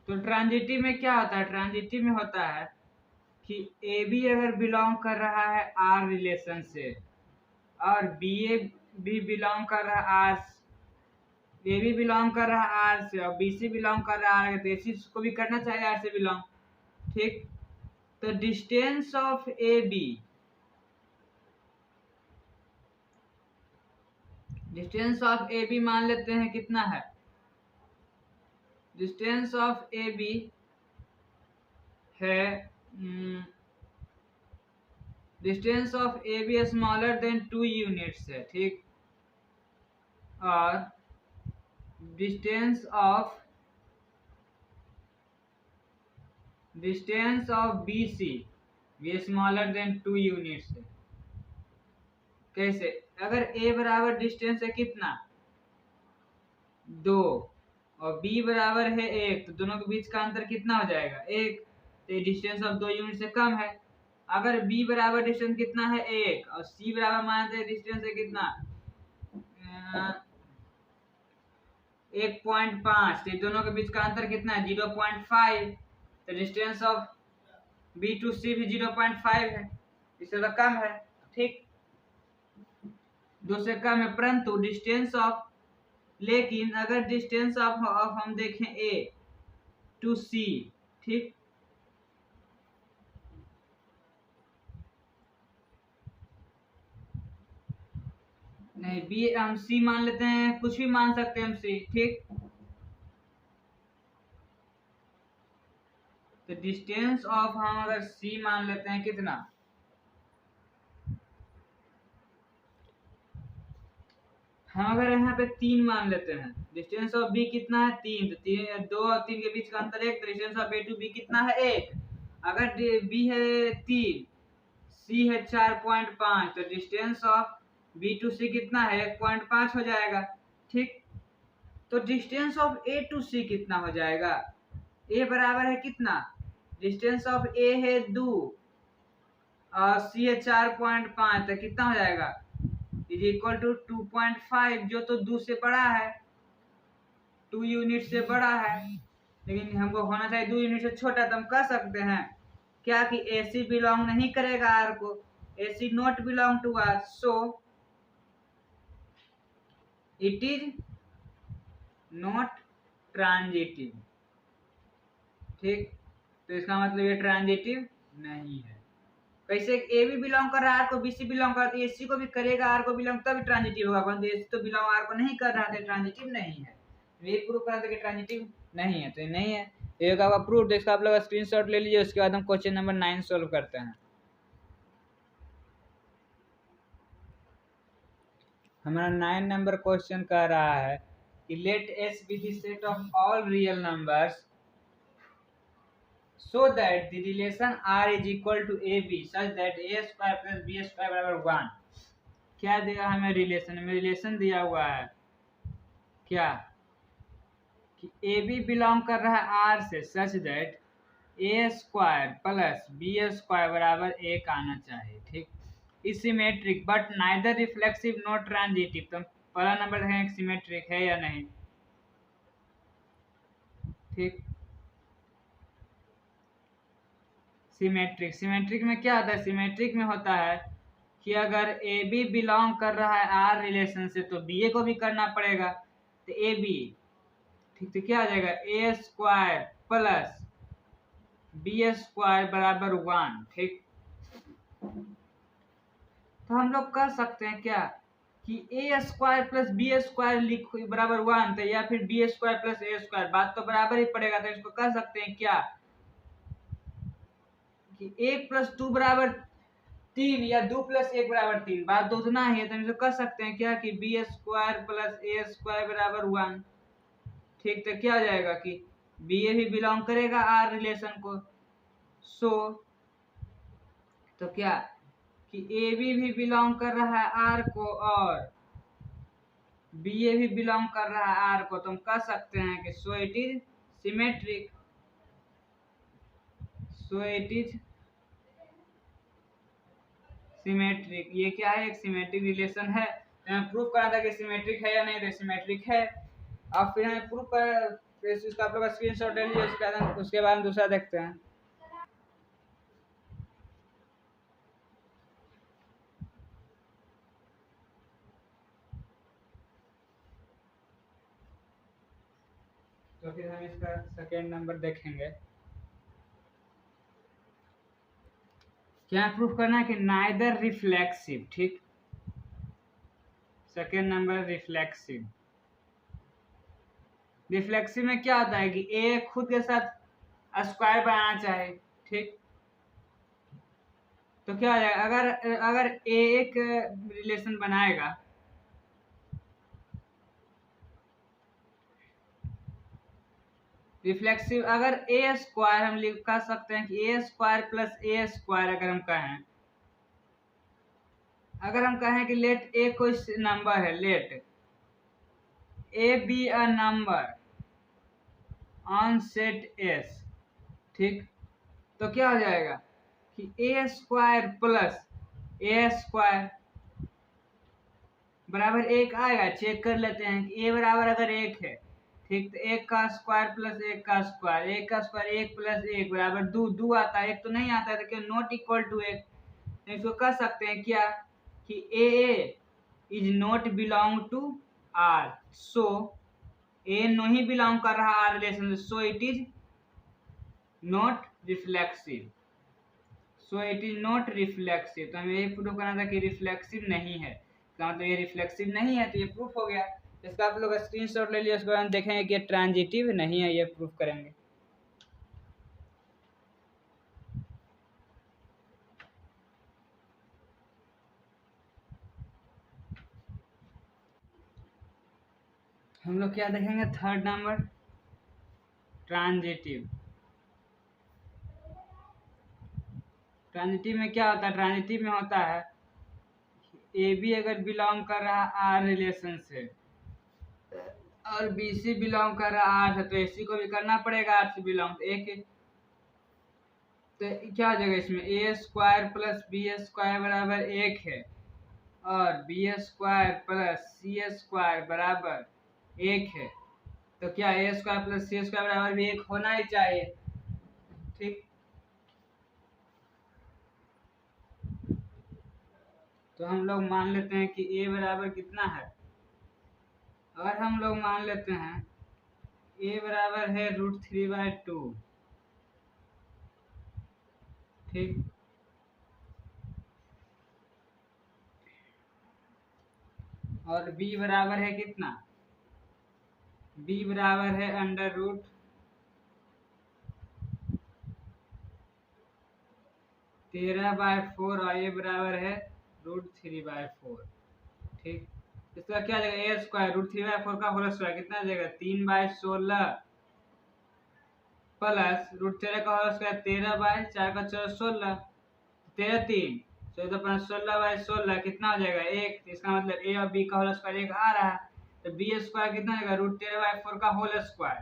तो ट्रांजिटिव में क्या होता है, ट्रांजिटिव में होता है कि ए बी अगर बिलोंग कर रहा है आर रिलेशन से और बी ए भी बिलोंग कर रहा है आर, ए बी बिलोंग कर रहा है आर से और बी सी बिलोंग कर रहा है, तो इसी को भी करना चाहिए आर से बिलोंग, ठीक। तो distance of A B, distance of A B मान लेते हैं कितना है, डिस्टेंस ऑफ ए बी है distance of A B smaller than 2 units है, ठीक, और डिस्टेंस ऑफ बी सी भी स्मॉलर देन 2 यूनिट्स है। कैसे, अगर ए बराबर डिस्टेंस है कितना 2 और बी बराबर है 1, तो दोनों के बीच का अंतर कितना हो जाएगा 1, तो डिस्टेंस ऑफ 2 यूनिट से कम है। अगर बी बराबर डिस्टेंस कितना है 1 और सी बराबर मानते हैं डिस्टेंस है कितना 1.5, तो दोनों के बीच का अंतर कितना है 0.5, तो डिस्टेंस ऑफ बी टू सी भी 0.5 है, इससे तो कम है, ठीक। 2 से कम है, परंतु डिस्टेंस ऑफ, लेकिन अगर डिस्टेंस ऑफ हम देखें ए टू सी, ठीक, नहीं बी हम सी मान लेते हैं, कुछ भी मान सकते हैं हम सी, ठीक। तो डिस्टेंस ऑफ हम अगर सी मान लेते हैं कितना, हम अगर यहाँ पे 3 मान लेते हैं, डिस्टेंस ऑफ बी कितना है 3, तो 3 2 और 3 के बीच का अंतर 1, तो distance of A to B कितना है 1। अगर बी है 3, सी है 4.5, तो डिस्टेंस ऑफ बी टू सी कितना है 1.5 हो जाएगा, ठीक। तो डिस्टेंस ऑफ ए टू सी कितना हो जाएगा, ए बराबर है कितना, डिस्टेंस ऑफ ए है 2 और सी है 4.5, तो कितना हो जाएगा, इज इक्वल टू 2.5, जो तो 2 से बड़ा है, 2 यूनिट से बड़ा है, लेकिन हमको होना चाहिए 2 यूनिट से छोटा। तो हम कह सकते हैं क्या कि AC बिलोंग नहीं करेगा R को, AC not belong to R, so it is not transitive, ठीक। तो इसका मतलब ये ट्रांजिटिव नहीं है। कैसे, ए भी बिलोंग कर रहा है R को, BC बिलोंग कर रहा है, AC को भी करेगा R को बिलोंग, तभी ट्रांजिटिव होगा, परंतु AC तो बिलोंग R को नहीं कर रहा था, ट्रांजिटिव नहीं है। ये प्रूव करा था कि ट्रांजिटिव नहीं है, तो ये नहीं है, ये होगा प्रूफ। इसका आप लोग स्क्रीनशॉट ले लीजिए, उसके बाद हम क्वेश्चन नंबर 9 सॉल्व करते हैं। हमारा 9 नंबर क्वेश्चन कह रहा है कि let S be the set of all real numbers so that the relation R is equal to AB such that A square plus B square बराबर 1। क्या दिया हमें रिलेशन में, रिलेशन दिया हुआ है क्या कि AB बिलोंग कर रहा है R से, such that A square plus B square बराबर 1 आना चाहिए, ठीक। Is symmetric but neither reflexive not transitive. तो पहला नंबर देखें सिमेट्रिक है या नहीं, ठीक। सिमेट्रिक, सिमेट्रिक में क्या होता है, सिमेट्रिक में होता है कि अगर ए बी बिलोंग कर रहा है आर रिलेशन से, तो बी ए को भी करना पड़ेगा, तो ए बी, ठीक। तो क्या आ जाएगा, ए स्क्वायर प्लस बी स्क्वायर बराबर 1, ठीक। तो हम लोग कर सकते हैं क्या कि A square plus B square लिखो बराबर 1, तो या फिर B square plus A square, बात तो बराबर ही पड़ेगा। तो इसको कर सकते हैं क्या कि 1 प्लस 2 बराबर 3 या 2 प्लस 1 बराबर 3, बात तो उतना ही है। तो हम इसको कर सकते हैं क्या कि B square plus A square बराबर 1, ठीक। तो क्या हो जाएगा कि बी ए भी बिलोंग करेगा आर रिलेशन को, सो तो क्या कि ए बी भी बिलोंग कर रहा है आर को और बी ए भी बिलोंग कर रहा है आर को, तो हम कह सकते हैं कि सो it is symmetric, so it is symmetric. ये क्या है, एक सिमेट्रिक रिलेशन है। तो हमें प्रूफ करना था कि सिमेट्रिक है या नहीं, तो सिमेट्रिक है। अब फिर हमें प्रूफ कर, इसका आप लोग स्क्रीनशॉट ले लीजिए, उसके बाद हम दूसरा देखते हैं। तो फिर हम इसका सेकेंड नंबर देखेंगे। क्या प्रूफ करना है कि नाइदर रिफ्लेक्सिव, ठीक। सेकेंड नंबर रिफ्लेक्सिव, रिफ्लेक्सिव में क्या होता है कि ए खुद के साथ स्क्वायर बनाना चाहिए, ठीक। तो क्या हो जाएगा, अगर अगर ए एक रिलेशन बनाएगा, रिफ्लेक्सिव, अगर ए स्क्वायर हम लिख कर सकते हैं कि A square plus A square, अगर हम कहें कि लेट ए कोई नंबर है, let A B a number on set S, ठीक। तो क्या हो जाएगा कि A square plus A square बराबर 1 आएगा। चेक कर लेते हैं कि ए बराबर अगर 1 है, ठीक। तो 1 का स्क्वायर प्लस 1 का स्क्वायर, 1 का स्क्वायर 1 प्लस 1 बराबर 2, 2 आता है, 1 तो नहीं आता है, तो क्या नॉट इक्वल टू 1। तो इसको कर सकते हैं क्या कि a is not belong to R, so a नहीं बिलोंग कर रहा R relation, so it is not reflexive, so it is not reflexive. तो हमें यही प्रूफ करना था कि रिफ्लेक्सिव नहीं है, तो ये रिफ्लेक्सिव नहीं है, तो ये प्रूफ हो गया। इसका आप लोग स्क्रीनशॉट ले लिया, उसके बाद हम देखेंगे कि ट्रांजिटिव नहीं है, ये प्रूफ करेंगे। हम लोग क्या देखेंगे, थर्ड नंबर ट्रांजिटिव। ट्रांजिटिव में क्या होता है, ट्रांजिटिव में होता है ए बी अगर बिलोंग कर रहा आर रिलेशन से और बी सी बिलोंग कर रहा आर है, तो ए सी को भी करना पड़ेगा आर से बिलोंग, तो एक तो क्या हो जाएगा इसमें, ए स्क्वायर प्लस बी स्क्वायर बराबर 1 है और बी स्क्वायर प्लस सी स्क्वायर बराबर 1 है, तो क्या ए स्क्वायर प्लस सी स्क्वायर बराबर भी 1 होना ही चाहिए, ठीक। तो हम लोग मान लेते हैं कि ए बराबर कितना है, अगर हम लोग मान लेते हैं ए बराबर है √3/2, ठीक। और b बराबर है कितना, b बराबर है √13/4 और a बराबर है √3/4, ठीक। इसका क्या जाएगा, ए स्क्वायर √3/4 का होल स्क्वायर कितना जाएगा, 3/16 प्लस √13 का होल स्क्वायर 13/4 का 16, 13 3 14/16 कितना हो जाएगा 1, तो इसका मतलब ए और बी का होल स्क्वायर 1 आ रहा है, तो बी स्क्वायर कितना आएगा, √13/4 का होल स्क्वायर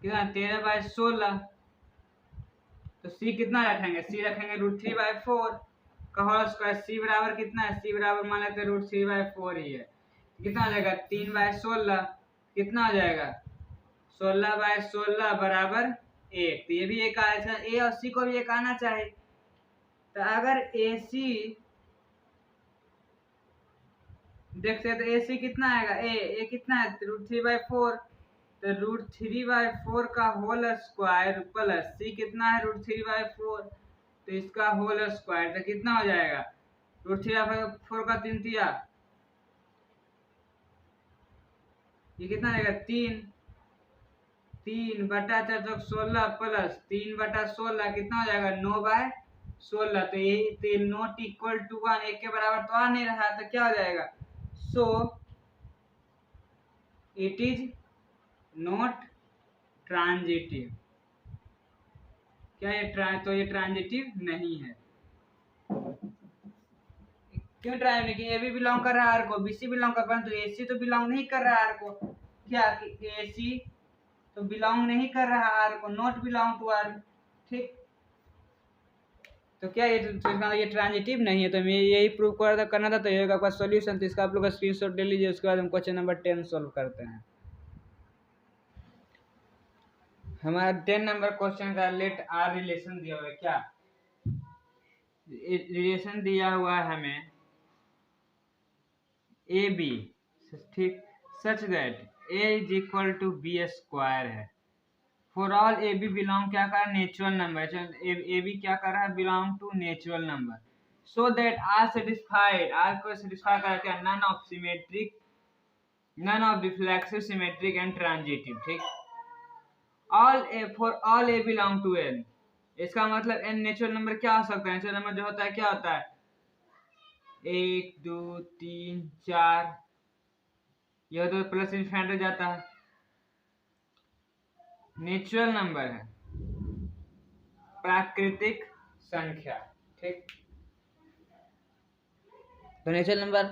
कितना 13/16, तो सी कितना रखेंगे, सी रखेंगे √3/4 का होल स्क्वायर, सी बराबर कितना है, सी बराबर मान लेते हैं √3/4 ही है, कितना हो जाएगा 3/16, कितना हो जाएगा 16/16 बराबर 1, तो ये भी एक आया, ए और सी को भी एक आना चाहिए, तो अगर ए सी देखते हैं तो ए सी कितना आएगा, ए कितना है √3/4, तो √3/4 का होल स्क्वायर प्लस सी कितना है √3/4, तो इसका होल स्क्वायर तो कितना हो जाएगा, √3/4 का 3 तिया, ये कितना आएगा 3 बटा 4 प्लस 3/16 कितना हो जाएगा 9/16, तो ये नॉट इक्वल टू 1, 1 के बराबर तो आ नहीं रहा, तो क्या हो जाएगा, so it is not transitive, क्या ये तो ये ट्रांजिटिव नहीं है, क्यों ट्रांजिटिव, कि ए बी बिलोंग कर रहा है आर को, बी सी बिलोंग कर, परंतु ए सी तो बिलोंग नहीं कर रहा है आर को, क्या कि ए सी तो बिलोंग नहीं कर रहा आर को, नॉट बिलोंग टू आर, ठीक। तो क्या ये ट्रांजिटिव नहीं है, तो हमें यही प्रूव करना था, तो ये आपका सॉल्यूशन, तो इसका आप लोग स्क्रीनशॉट ले लीजिए, उसके बाद हम क्वेश्चन नंबर 10 सॉल्व करते हैं। हमारा 10 नंबर क्वेश्चन का लेट आर रिलेशन दिया हुआ है, क्या रिलेशन दिया हुआ है हमें ए बी, ठीक, such that a is equal to b square है, for all A B belong क्या कर रहा है नेचुरल नंबर, ए बी क्या कर रहा है belong to natural number, so that R satisfied, R को सेटिस्फाई कर क्या, none of symmetric, none of reflexive symmetric and transitive, ठीक। All a for all a belong to N, इसका मतलब एन नेचुरल नंबर क्या हो सकता है, नेचुरल नंबर जो होता है क्या होता है 1 2 3 4, यह तो प्लस इन्फिनिटी जाता है, नेचुरल नंबर है प्राकृतिक संख्या, ठीक। तो नेचुरल नंबर,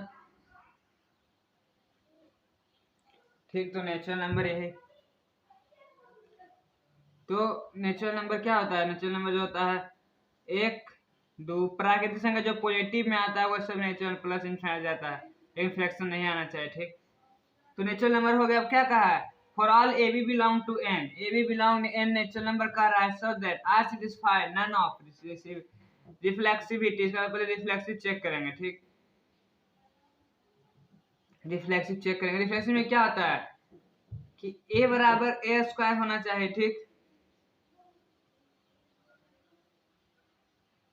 ठीक, तो नेचुरल नंबर यही, तो नेचुरल नंबर क्या होता है, नेचुरल नंबर जो होता है 1 2, प्राकृतिक संख्या जो पॉजिटिव में आता है वो सब नेचुरल प्लस इन्फिनिटी जाता है, लेकिन फ्रैक्शन नहीं आना चाहिए, ठीक। तो नेचुरल नंबर हो गया, अब क्या कहा है, for all A B belong to N, A B belong N natural number कह रहा है, so that R satisfy none of reflexivity, इसका पहले रिफ्लेक्सिव चेक करेंगे, ठीक। रिफ्लेक्सिव चेक करेंगे। रिफ्लेक्सिव में क्या होता है कि ए बराबर ए स्क्वायर होना चाहिए, ठीक।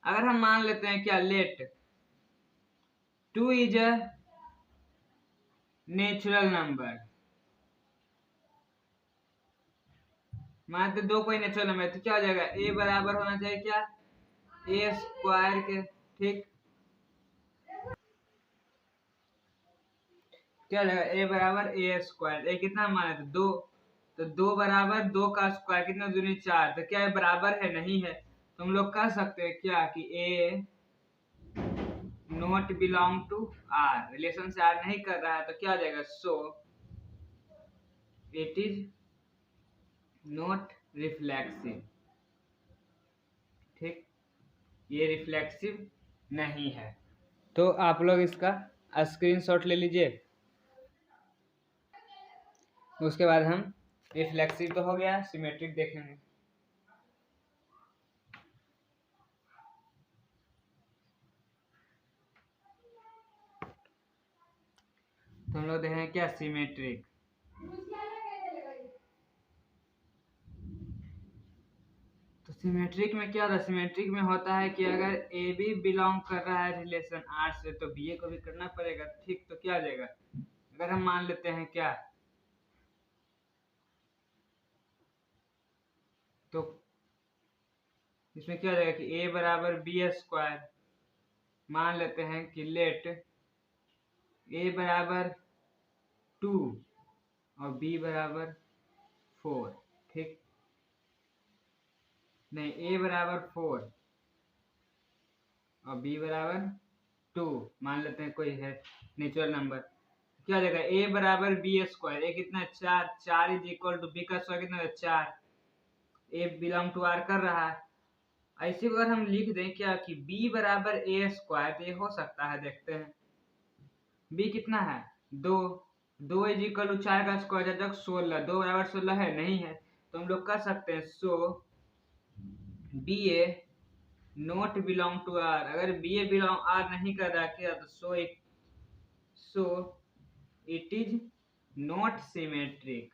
अगर हम मान लेते हैं क्या, let 2 is a natural number, मानते 2 कोई नेचुरल नंबर है, तो क्या हो जाएगा, ए बराबर होना चाहिए क्या, ए स्क्वायर के, ठीक। क्या हो जाएगा, ए बराबर ए स्क्वायर, ए कितना माने थे 2, तो 2 बराबर 2 का स्क्वायर कितना, दूनी 4, तो क्या ये बराबर है, नहीं है। तो हम लोग कह सकते हैं क्या कि a not belong to R, relation से आर नहीं कर रहा है, तो क्या हो जाएगा, so it is not reflexive, ठीक, ये रिफ्लेक्सिव नहीं है। तो आप लोग इसका स्क्रीनशॉट ले लीजिए। उसके बाद हम रिफ्लेक्सिव तो हो गया, सिमेट्रिक देखेंगे। तो हम लोग देखेंगे क्या, सिमेट्रिक। तो सिमेट्रिक में क्या होता है, सिमेट्रिक में होता है कि अगर ए बी बिलोंग कर रहा है रिलेशन आर से, तो बी ए को भी करना पड़ेगा, ठीक। तो क्या हो जाएगा, अगर हम मान लेते हैं क्या, तो इसमें क्या हो जाएगा कि ए बराबर बी स्क्वायर, मान लेते हैं कि लेट ए बराबर 2 और बी बराबर 4, ठीक। नहीं, ए बराबर 4 और बी बराबर 2 मान लेते हैं, कोई है नेचुरल नंबर। क्या हो जाएगा, ए बराबर बी स्क्वायर, ए कितना 4, 4 इज इक्वल टू बी का स्क्वायर कितना 4, ए बिलोंग टू आर कर रहा है। ऐसे अगर हम लिख दें क्या कि बी बराबर ए स्क्वायर, तो ये हो सकता है, देखते हैं बी कितना है 2, 2 इज इक्वल टू 4 का स्क्वायर जब तक 16, 2 बराबर 16 है, नहीं है, तो हम लोग कर सकते हैं so b A not belong to R, अगर बी ए बिलोंग आर नहीं कर रहा क्या, तो so it is not symmetric,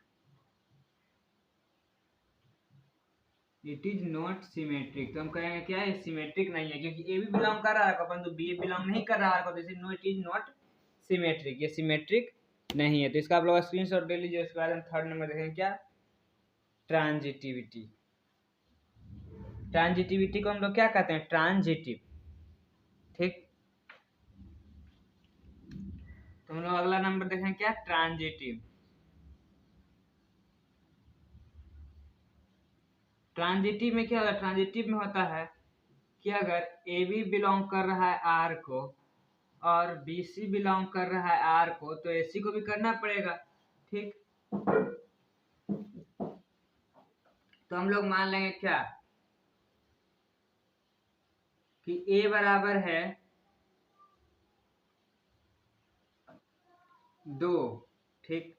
it is not symmetric. तो हम कहेंगे क्या, ये सिमेट्रिक नहीं है, क्योंकि ए भी बिलोंग कर रहा है परंतु बी ए बिलोंग नहीं कर रहा है, तो इट इज नॉट सिमेट्रिक, ये सिमेट्रिक नहीं है। तो इसका आप लोग स्क्रीनशॉट ले लीजिए। उसके बाद हम थर्ड नंबर देखेंगे क्या, ट्रांजिटिविटी। ट्रांजिटिविटी को हम लोग क्या कहते हैं, ट्रांजिटिव, ठीक। तो हम लोग अगला नंबर देखेंगे क्या, ट्रांजिटिव। ट्रांजिटिव में क्या होता है, ट्रांजिटिव में होता है कि अगर ए बी बिलोंग कर रहा है आर को और बी सी बिलोंग कर रहा है आर को, तो ए सी को भी करना पड़ेगा, ठीक। तो हम लोग मान लेंगे क्या कि ए बराबर है 2, ठीक।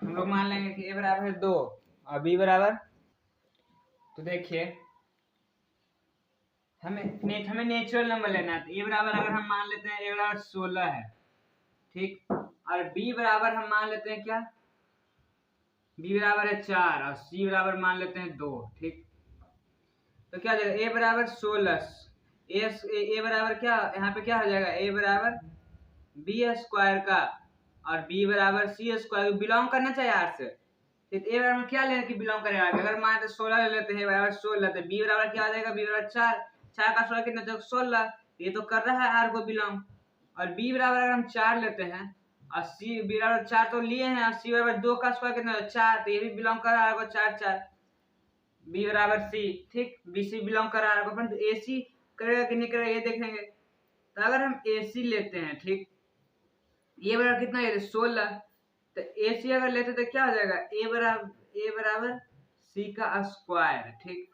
हम लोग मान लेंगे कि ए बराबर है 2 और बी बराबर, तो देखिए हमें नेचुरल नंबर लेना है। तो ए बराबर अगर हम मान लेते हैं ए बराबर 16 है, ठीक, और बी बराबर हम मान लेते हैं क्या, बी बराबर है 4 और सी बराबर मान लेते हैं 2, ठीक। तो क्या हो जाएगा, ए बराबर 16, ए बराबर क्या, यहाँ पे क्या हो जाएगा, ए बराबर बी स्क्वायर का और बी बराबर सी स्क्वायर, बिलोंग करना चाहिए आर से, ठीक। ए बराबर क्या लेना कि बिलोंग करेगा, अगर मान लेते 16 ले लेते हैं, बराबर 16, तो बी बराबर क्या हो जाएगा, बी बराबर 4, 4 का 16 कितना, 16, ये तो कर रहा है आर को बिलोंग। और बी बराबर अगर हम 4 लेते हैं और सी बी बराबर 4 तो लिए हैं, और सी बराबर 2 का स्क्वायर कितना 4, तो ये भी बिलोंग कर रहा है 4, 4 बी बराबर सी, ठीक। बी सी बिलोंग कर रहा है, परंतु ए सी करेगा कि नहीं करेगा ये देखेंगे। तो अगर हम ए सी लेते हैं, ठीक, ये बराबर कितना है 16, तो ए सी अगर लेते तो क्या हो जाएगा, ए बराबर सी का स्क्वायर, ठीक।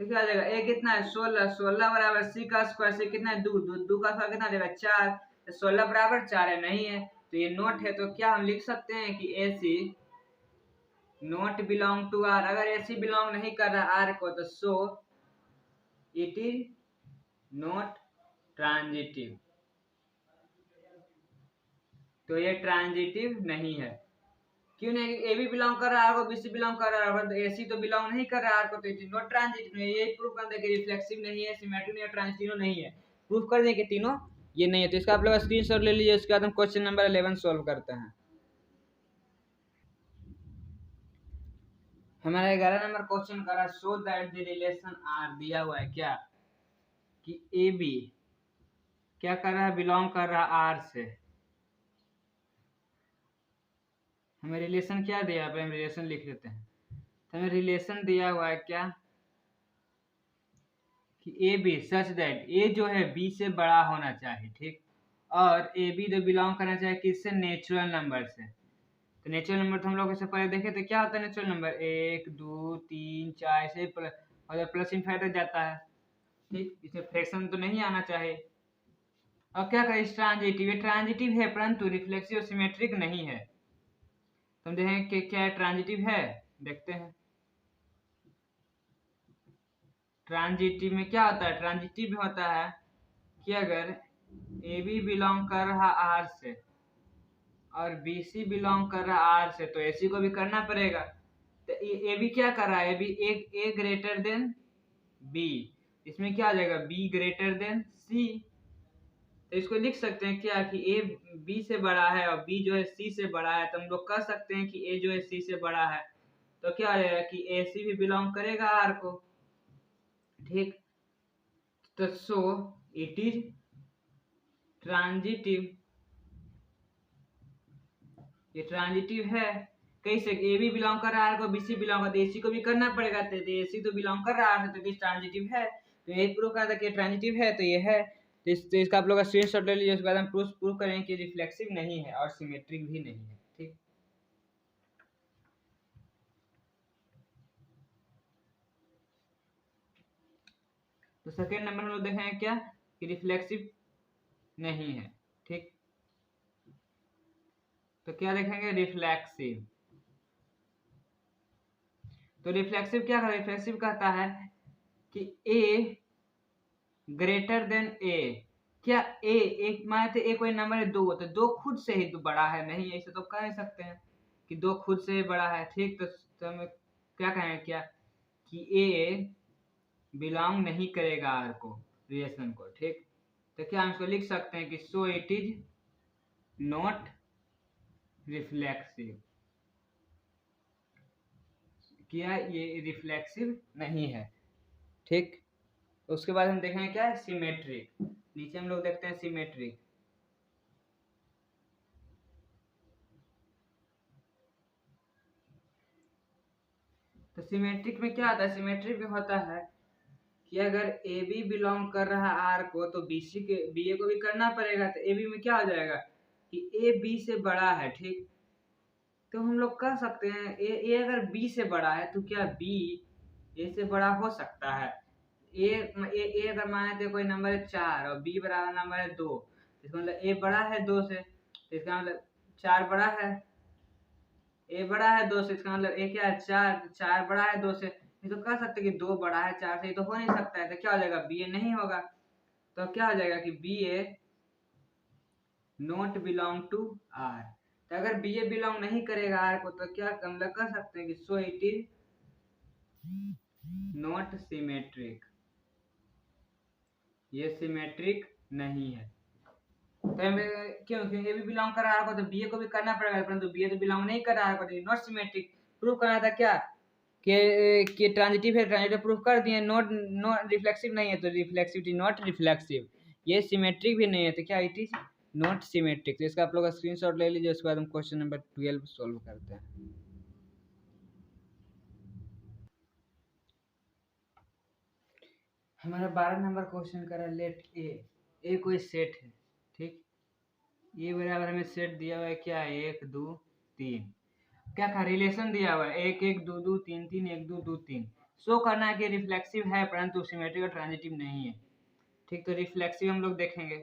तो क्या हो जाएगा, ए कितना है 16, 16 बराबर सी का स्क्वायर, सी कितना है 2, 2 का स्क्वायर कितना हो जाएगा 4, तो 16 बराबर 4 है, नहीं है, तो ये नोट है। तो क्या हम लिख सकते हैं कि ए सी नॉट बिलोंग टू आर, अगर ए सी बिलोंग नहीं कर रहा आर को, तो so it is not transitive. तो ये ट्रांजिटिव नहीं है। क्यों नहीं? ए भी बिलोंग कर रहा है, बी सी बिलोंग कर रहा है, तो ए सी तो बिलोंग नहीं कर रहा है, तो इट इज नॉट ट्रांजिटिव। ये प्रूफ कर दे कि रिफ्लेक्सिव नहीं है, सिमेट्रिक नहीं है, ट्रांजिटिव नहीं है। प्रूफ कर दें कि तीनों ये नहीं है। तो इसका आप लोग स्क्रीनशॉट ले लीजिए। उसके बाद हम क्वेश्चन नंबर 11 सॉल्व करते हैं। हमारा 11 नंबर क्वेश्चन कर रहा है show that the relation R. दिया हुआ है क्या कि ए बी क्या कर रहा है, बिलोंग कर रहा है आर से। हमें रिलेशन क्या दिया है, हम रिलेशन लिख लेते हैं। तो हमें रिलेशन दिया हुआ है क्या कि A B such that A जो है बी से बड़ा होना चाहिए, ठीक। और ए बी जो बिलोंग करना चाहिए किससे, नेचुरल नंबर से। तो नेचुरल नंबर तो हम लोग इससे पहले देखे थे, क्या होता है नेचुरल नंबर, 1 2 3 4 ऐसे और प्लस इनफाइनाइट जाता है, ठीक। इसमें फ्रैक्शन तो नहीं आना चाहिए। और क्या करें, ट्रांजिटिव, ये ट्रांजिटिव है परंतु रिफ्लेक्सिव और सिमेट्रिक नहीं है। तो हम देखें कि क्या ट्रांजिटिव है, देखते हैं। ट्रांजिटिव में क्या होता है, ट्रांजिटिव में होता है कि अगर ए बी बिलोंग कर रहा आर से और बी सी बिलोंग कर रहा आर से, तो ए सी को भी करना पड़ेगा। तो ए बी क्या कर रहा है, ए ग्रेटर देन बी। इसमें क्या आ जाएगा, बी ग्रेटर देन सी। तो इसको लिख सकते हैं क्या कि ए बी से बड़ा है और बी जो है सी से बड़ा है। तो हम लोग कह सकते हैं कि ए जो है सी से बड़ा है। तो क्या आ जाएगा कि ए सी भी बिलोंग करेगा आर को, ठीक। तो सो इट इज ट्रांजिटिव, ये ट्रांजिटिव है। कैसे, ए बी बिलोंग कर रहा है को, बी सी बिलोंग कर, ए सी को भी करना पड़ेगा। तो ए सी तो बिलोंग कर रहा है तो ये ट्रांजिटिव है। तो यही प्रूव करा था कि ट्रांजिटिव है, तो ये है। तो इसका आप लोग स्क्रीनशॉट ले लीजिए। उसके बाद हम प्रूव करेंगे कि रिफ्लेक्सिव नहीं है और सिमेट्रिक भी नहीं है, ठीक। तो सेकेंड नंबर में लोग देखेंगे क्या कि रिफ्लेक्सिव नहीं है, ठीक। तो क्या देखेंगे, रिफ्लेक्सिव। तो रिफ्लेक्सिव क्या है, रिफ्लेक्सिव कहता है कि ए ग्रेटर देन ए। क्या ए, एक माने तो ए कोई नंबर है 2, तो 2 खुद से ही तो बड़ा है, नहीं ऐसे तो कह नहीं सकते हैं कि 2 खुद से ही बड़ा है, ठीक। तो हम क्या कहेंगे क्या कि ए बिलोंग नहीं करेगा आर को, रिलेशन को, ठीक। तो क्या हम इसको लिख सकते हैं कि सो इट इज नॉट रिफ्लेक्सिव। क्या ये रिफ्लेक्सिव नहीं है, ठीक। उसके बाद हम देखेंगे क्या है, सिमेट्रिक। नीचे हम लोग देखते हैं सिमेट्रिक। तो सिमेट्रिक में क्या होता है, सिमेट्रिक में होता है कि अगर ए बी बिलोंग कर रहा है आर को, तो बी सी के बी ए को भी करना पड़ेगा। तो ए बी में क्या हो जाएगा कि ए बी से बड़ा है, ठीक। तो हम लोग कह सकते हैं ए अगर बी से बड़ा है तो क्या बी ए से बड़ा हो सकता है। ए अगर माने तो कोई नंबर है 4 और बी बराबर नंबर है 2, इसका मतलब ए बड़ा है 2 से, तो इसका मतलब 4 बड़ा है। ए बड़ा है 2 से, इसका मतलब ए क्या है 4, 4 बड़ा है 2 से। ये तो कह सकते कि 2 बड़ा है 4 से, ये तो हो नहीं सकता है। तो क्या हो जाएगा, बी ए नहीं होगा। तो क्या हो जाएगा कि B A not belong to R. तो अगर बी ए बिलोंग नहीं करेगा आर को, तो क्या हम लोग कह सकते हैं कि सो इट इज नॉट सिमेट्रिक, ये सिमेट्रिक नहीं है। तो क्यों, क्योंकि ए भी बिलोंग कर रहा है तो बी ए को भी करना पड़ेगा, परंतु बी ए तो बिलोंग नहीं कर रहा है, तो नॉट सिमेट्रिक। प्रूव करना था क्या कि ट्रांजिटिव है, ट्रांजिटिव प्रूफ कर दिए। नॉट नॉट रिफ्लेक्सिव नहीं है, तो रिफ्लेक्सिव इज नॉट रिफ्लेक्सिव। ये सिमेट्रिक भी नहीं है, तो क्या इट इज नॉट सिमेट्रिक। तो इसका आप लोग स्क्रीनशॉट ले लीजिए। उसके बाद हम क्वेश्चन नंबर 12 सॉल्व करते हैं। हमारा 12 नंबर क्वेश्चन करा, लेट ए कोई सेट है, ठीक। ये बराबर हमें सेट दिया हुआ है क्या, 1 2 3। क्या था, रिलेशन दिया हुआ है 1 1 2 2 3 3 1 2 2 3। शो करना है कि रिफ्लेक्सिव है परंतु सिमेट्रिक और ट्रांजिटिव नहीं है, ठीक। तो रिफ्लेक्सिव हम लोग देखेंगे।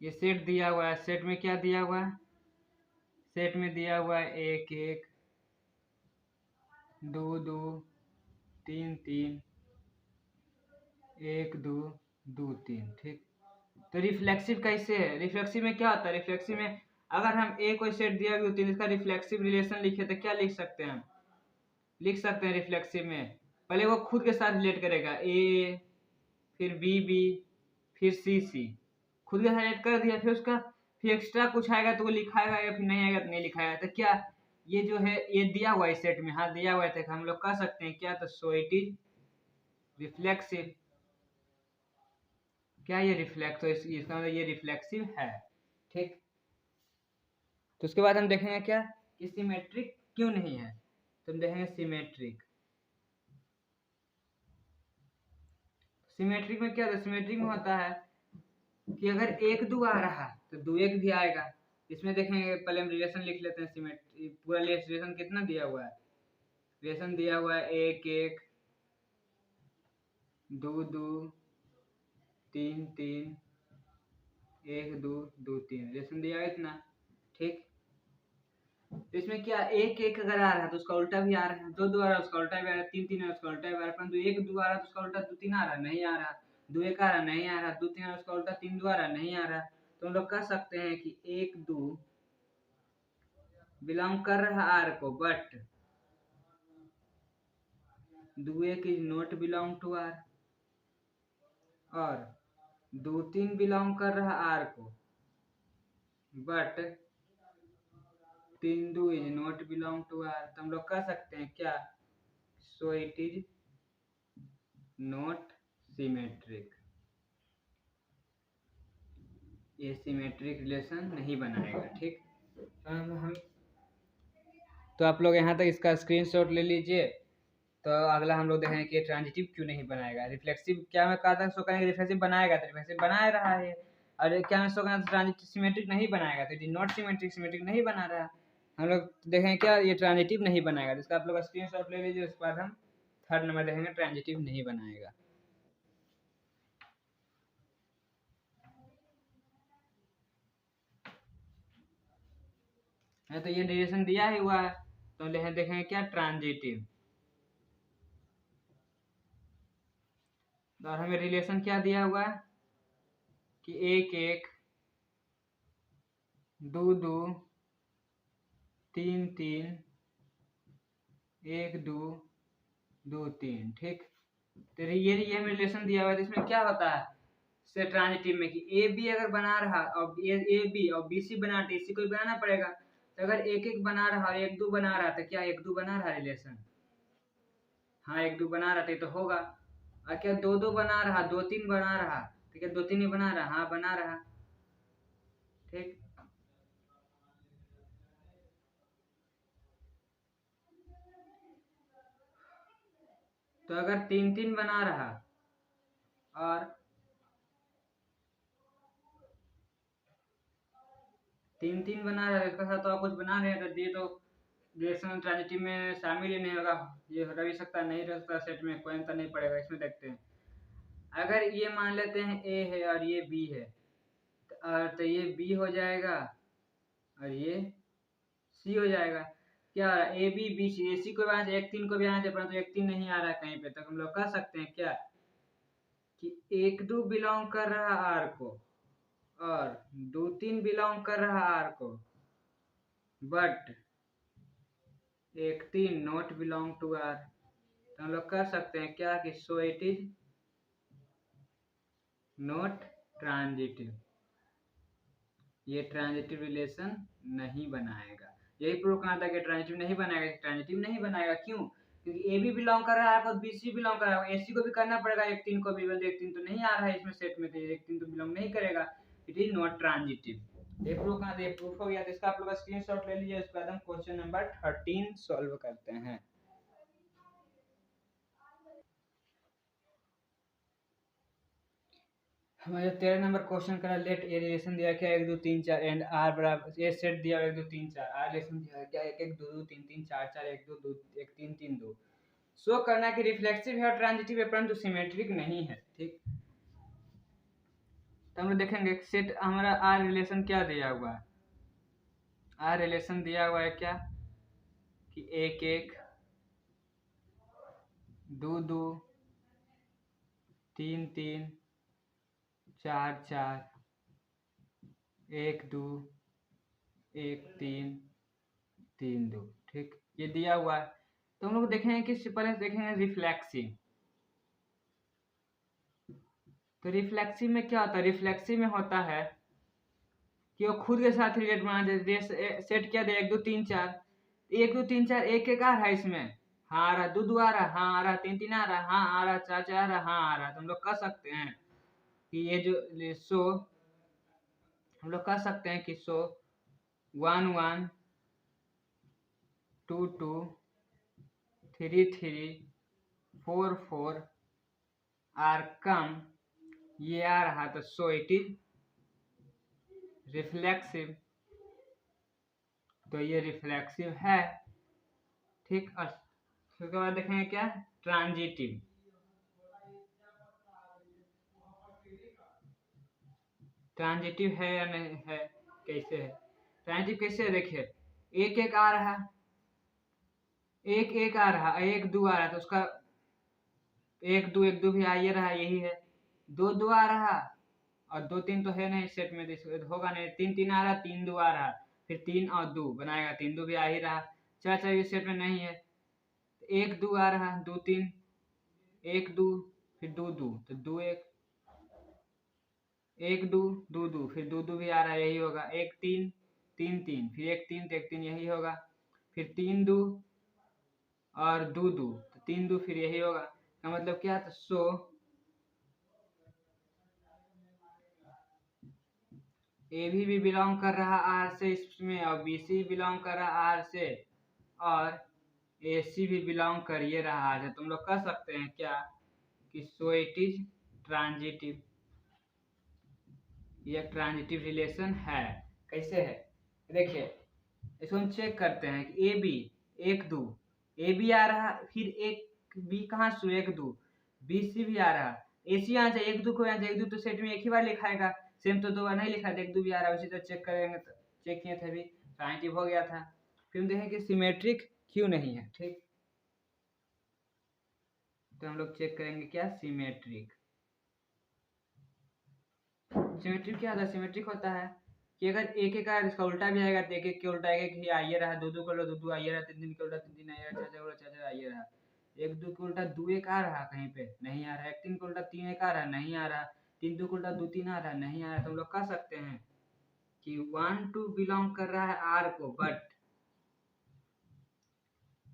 ये सेट दिया हुआ है, सेट में क्या दिया हुआ है, सेट में दिया हुआ है 1 1 2 2 3 3 1 2 2 3। ठीक, तो रिफ्लेक्सिव कैसे है? रिफ्लेक्सिव में क्या होता है? रिफ्लेक्सिव में अगर हम ए कोई सेट दिया गया तो इसका रिफ्लेक्सिव रिलेशन लिखे तो क्या लिख सकते हैं हम? लिख सकते हैं रिफ्लेक्सिव में पहले वो खुद के साथ रिलेट करेगा, ए फिर बी बी फिर सी सी, खुद के साथ रिलेट कर दिया, फिर उसका फिर एक्स्ट्रा कुछ आएगा तो वो लिखाएगा या फिर नहीं आएगा तो नहीं लिखाएगा। तो क्या ये जो है ये दिया हुआ है सेट में, हाँ दिया हुआ है, तो हम लोग कह सकते हैं क्या? तो सो इट इज रिफ्लेक्सिव। क्या ये रिफ्लेक्स, तो इसका मतलब ये रिफ्लेक्सिव है। ठीक, तो उसके बाद हम देखेंगे क्या कि सिमेट्रिक क्यों नहीं है, तो हम देखेंगे सिमेट्रिक। सिमेट्रिक में क्या होता है? सिमेट्रिक में होता है कि अगर एक दो आ रहा तो दो एक भी आएगा। इसमें देखेंगे, पहले हम रिलेशन लिख लेते हैं। सिमेट्रिक पूरा रिलेशन कितना दिया हुआ है? रिलेशन दिया हुआ है एक एक, दो दो, तीन तीन, एक दो, दो तीन, रिलेशन दिया है इतना। ठीक, तो इसमें क्या एक एक अगर आ रहा है तो उसका उल्टा भी आ रहा है, दो दो आ रहा है उसका उल्टा भी आ रहा है, तीन तीन आ रहा है उसका उल्टा भी आ रहा है, परंतु एक दो आ रहा है तो उसका उल्टा दो तीन आ रहा है, नहीं आ रहा। दो एक आ रहा नहीं आ रहा, दो तीन आ रहा उसका उल्टा तीन दो आ रहा नहीं आ रहा। तो हम लोग कह सकते हैं कि एक दो बिलोंग कर रहा आर को, बट दो एक is not belong to R, और दो तीन बिलोंग कर रहा आर को, बट तीन दो is not belong to R. तो हम लोग कह सकते हैं क्या? So it is not symmetric. ये सिमेट्रिक रिलेशन नहीं बनाएगा। ठीक, हम तो आप लोग यहाँ तक इसका स्क्रीनशॉट ले लीजिए। तो अगला हम लोग देखेंगे कि ट्रांजिटिव क्यों नहीं बनाएगा। रिफ्लेक्सिव क्या मैं कहा था, सो कहेंगे रिफ्लेक्सिव बनाएगा, तो रिफ्लेक्सिव बना रहा है। और क्या मैं सो कहना ट्रांजिटिव सिमेट्रिक नहीं बनाएगा, तो नॉट सिमेट्रिक, सिमेट्रिक नहीं बना रहा। हम लोग देखेंगे क्या ये ट्रांजिटिव नहीं बनाएगा, जिसका आप लोग स्क्रीनशॉट ले लीजिए। उसके बाद हम थर्ड नंबर देखेंगे ट्रांजिटिव नहीं बनाएगा। तो ये रिलेशन दिया ही हुआ है, तो देखेंगे क्या ट्रांजिटिव। और हमें रिलेशन क्या दिया हुआ है कि एक एक, दो दो, तीन तीन, एक दो, दो तीन। ठीक, तो ये हमें रिलेशन दिया हुआ है। तो इसमें क्या होता है से ट्रांजिटिव में कि ए बी अगर बना रहा और ए बी और बी सी बना टी सी को बनाना पड़ेगा। तो अगर एक एक बना रहा और एक दो बना रहा तो क्या एक दो बना रहा रिलेशन? हाँ एक दो बना रहा तो होगा। और क्या दो दो बना रहा, दो तीन बना रहा तो क्या दो तीन ही बना रहा? हाँ बना रहा। ठीक, तो अगर तीन तीन बना रहा और तीन तीन बना रहा है इसका साथ तो आप कुछ बना रहे हैं, तो ये तो रिलेशन ट्रांजिटिव में शामिल ही नहीं होगा। ये रह भी सकता नहीं रह सकता, सेट में कोई अंतर नहीं पड़ेगा। इसमें देखते हैं, अगर ये मान लेते हैं ए है और ये बी है, तो ये बी हो जाएगा और ये सी हो जाएगा। क्या ए बी बी सी, ए सी को भी आना चाहिए, एक तीन को भी आना चाहिए, परंतु एक तीन नहीं आ रहा है कहीं पे। तो हम लोग कह सकते हैं क्या कि एक दो बिलोंग कर रहा आर को और दो तीन बिलोंग कर रहा आर को, बट एक तीन नॉट बिलोंग टू आर। तो हम लोग कर सकते हैं क्या कि सो इट इज नॉट ट्रांजिटिव। ये ट्रांजिटिव रिलेशन नहीं बनाएगा। यही प्रूव करना था कि ट्रांजिटिव नहीं बनाएगा। ट्रांजिटिव नहीं बनाएगा क्यों? क्योंकि ए भी बिलोंग कर रहा है और बी सी बिलोंग कर रहा है, ए सी को भी करना पड़ेगा, एक तीन को भी। एक तीन तो नहीं आ रहा है इसमें सेट में, तो एक तीन तो बिलोंग नहीं करेगा। It is not transitive. ये प्रूव करना था, ये प्रूफ हो गया। तो इसका आप लोग स्क्रीनशॉट ले लीजिए। उसके बाद हम क्वेश्चन नंबर 13 सॉल्व करते हैं। हमारे 13 नंबर क्वेश्चन का लेट ए रिलेशन दिया क्या, एक दो तीन चार एंड आर बराबर ए सेट दिया एक दो तीन चार, आर रिलेशन दिया क्या एक एक दो दो तीन तीन चार चार, एक दो दो एक तीन तीन दो। शो करना कि रिफ्लेक्सिव है और ट्रांजिटिव है परंतु सिमेट्रिक नहीं है। ठीक, तो हम लोग देखेंगे सेट हमारा आर रिलेशन क्या दिया हुआ है। आर रिलेशन दिया हुआ है क्या कि एक एक, 2 2 3 3 4 4 1 2 1 3 3 2। ठीक, ये दिया हुआ है। तो हम लोग देखेंगे कि पहले देखेंगे रिफ्लेक्सिव। तो रिफ्लेक्सिव में क्या होता है? रिफ्लेक्सिव में होता है कि वो खुद के साथ रिलेट बना दे। सेट किया दे 1 2 3 4, 1 2 3 4 1 1 आ रहा है इसमें, हाँ आ रहा, 2 2 आ रहा, हाँ आ रहा, 3 3 आ रहा, हाँ आ रहा, 4 4 आ रहा, हाँ आ रहा। तो हम लोग कह सकते हैं कि ये जो शो, हम लोग कह सकते हैं कि शो 1 1 2 2 3 3 4 4 आर कम, ये आ रहा। तो सो इट इज रिफ्लेक्सिव। तो ये रिफ्लेक्सिव है। ठीक, और उसके बाद देखेंगे क्या, ट्रांजिटिव। ट्रांजिटिव है या नहीं है, कैसे है ट्रांजिटिव? कैसे है देखिए, 1 1 आ रहा, 1 1 आ रहा, 1 2 आ रहा, तो उसका 1 2 1 2 भी आ ही रहा, यही है। 2 2 आ रहा और 2 3 तो है नहीं सेट में, होगा नहीं। 3 3 आ रहा, 3 2 आ रहा, फिर 3 और 2 बनाएगा, 3 2 भी आ ही रहा। 4 4 ये सेट में नहीं है। 1 2 आ रहा, 2 3, 1 2 फिर 2 2, तो 2 1 1 2 2 2, फिर 2 2 भी आ रहा है, यही होगा। 1 3 3 3, फिर 1 3 तो 1 3 यही होगा, फिर 3 2 और 2 2, तो 3 2 फिर यही होगा। का मतलब क्या? तो सो ए भी बिलोंग कर रहा आर से इसमें, और बी सी बिलोंग कर रहा आर से, और ए सी भी बिलोंग कर ये रहा आर से। तुम लोग कह सकते हैं क्या कि सो इट इज ट्रांजिटिव। यह ट्रांजिटिव रिलेशन है। कैसे है देखिए, इसको हम चेक करते हैं कि ए बी 1 2, ए बी आ रहा, फिर एक बी कहाँ से 1 2, बी सी भी आ रहा, ए सी यहाँ से 1 2 को यहाँ से 1 2, तो सेट में एक ही बार लिखाएगा, सेम तो 2 बार नहीं लिखा, 1 2 भी आ रहा है। उसी तरह चेक करेंगे, तो चेक किए थे अभी, ट्रांजिटिव हो गया था। फिर हम देखें कि सिमेट्रिक क्यों नहीं है। ठीक, तो हम लोग चेक करेंगे क्या, सिमेट्रिक। सिमेट्रिक क्या होता है? सिमेट्रिक होता है कि अगर एक एक आएगा, इसका उल्टा भी आएगा, तो एक एक के उल्टा एक ही आइए रहा, 2 2 कर लो 2 2 आइए रहा, 3 3 के उल्टा 3 3 आइए रहा, 4 4 4 4 आइए रहा। 1 2 के उल्टा 2 1 आ रहा, कहीं पे नहीं आ रहा। 1 3 के उल्टा 3 1 आ रहा, नहीं आ रहा। 3 2 के उल्टा 2 3 आ रहा, नहीं आ रहा। तो हम लोग कह सकते हैं कि 1 2 बिलोंग कर रहा है आर को, बट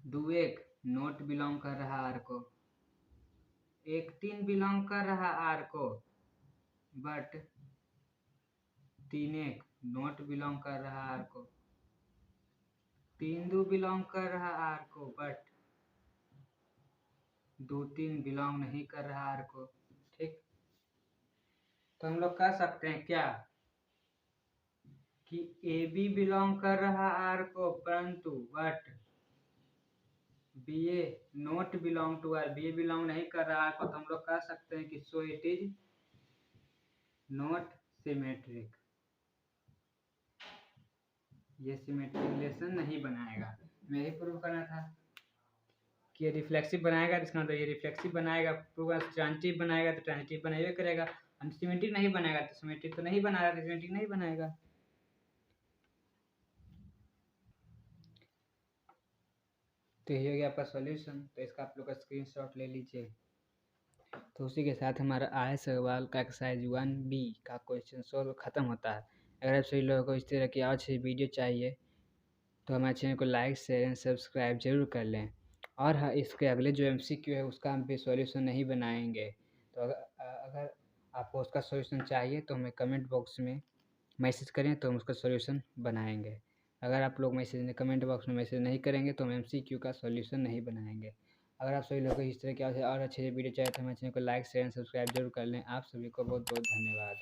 2 1 नोट बिलोंग कर रहा आर को। 1 3 बिलोंग कर रहा आर को, बट 3 1 नोट बिलोंग कर रहा आर को। 3 2 बिलोंग कर रहा आर को, बट 2 3 बिलोंग नहीं कर रहा आर को। ठीक, तो हम लोग कह सकते हैं क्या कि ए बी बिलोंग कर रहा आर को, परंतु but B A not belong to R, B A belong नहीं कर रहा आर को। तो हम लोग कह सकते हैं कि सो इट इज नॉट सिमेट्रिक। ये सिमेट्रिक रिलेशन नहीं बनाएगा। मैं ही प्रूव करना था कि ये रिफ्लेक्सिव बनाएगा, तो इसका मतलब ये रिफ्लेक्सिव बनाएगा। प्रूव ट्रांजिटिव बनाएगा तो ट्रांजिटिव बनाएगा करेगा। सिमेट्रिक नहीं बनाएगा तो सिमेट्रिक तो नहीं बना रहा, सिमेट्रिक नहीं बनाएगा। तो ये हो गया आपका सॉल्यूशन। तो इसका आप लोग का स्क्रीनशॉट ले लीजिए। तो उसी के साथ हमारा आय सवाल का एक्सरसाइज 1B का क्वेश्चन सॉल्व खत्म होता है। अगर आप सभी लोगों को इस तरह की और अच्छी वीडियो चाहिए तो हमारे चैनल को लाइक शेयर एंड सब्सक्राइब जरूर कर लें। और हाँ, इसके अगले जो MCQ है उसका हम भी सॉल्यूशन नहीं बनाएंगे। तो अगर आपको उसका सॉल्यूशन चाहिए तो हमें कमेंट बॉक्स में मैसेज करें तो हम उसका सॉल्यूशन बनाएंगे। अगर आप लोग कमेंट बॉक्स में मैसेज नहीं करेंगे तो हम MCQ का सॉल्यूशन नहीं बनाएंगे। अगर आप सभी लोगों को इस तरह के और अच्छे वीडियो चाहिए तो हमारे चैनल को लाइक शेयर एंड सब्सक्राइब जरूर कर लें। आप सभी को बहुत बहुत धन्यवाद।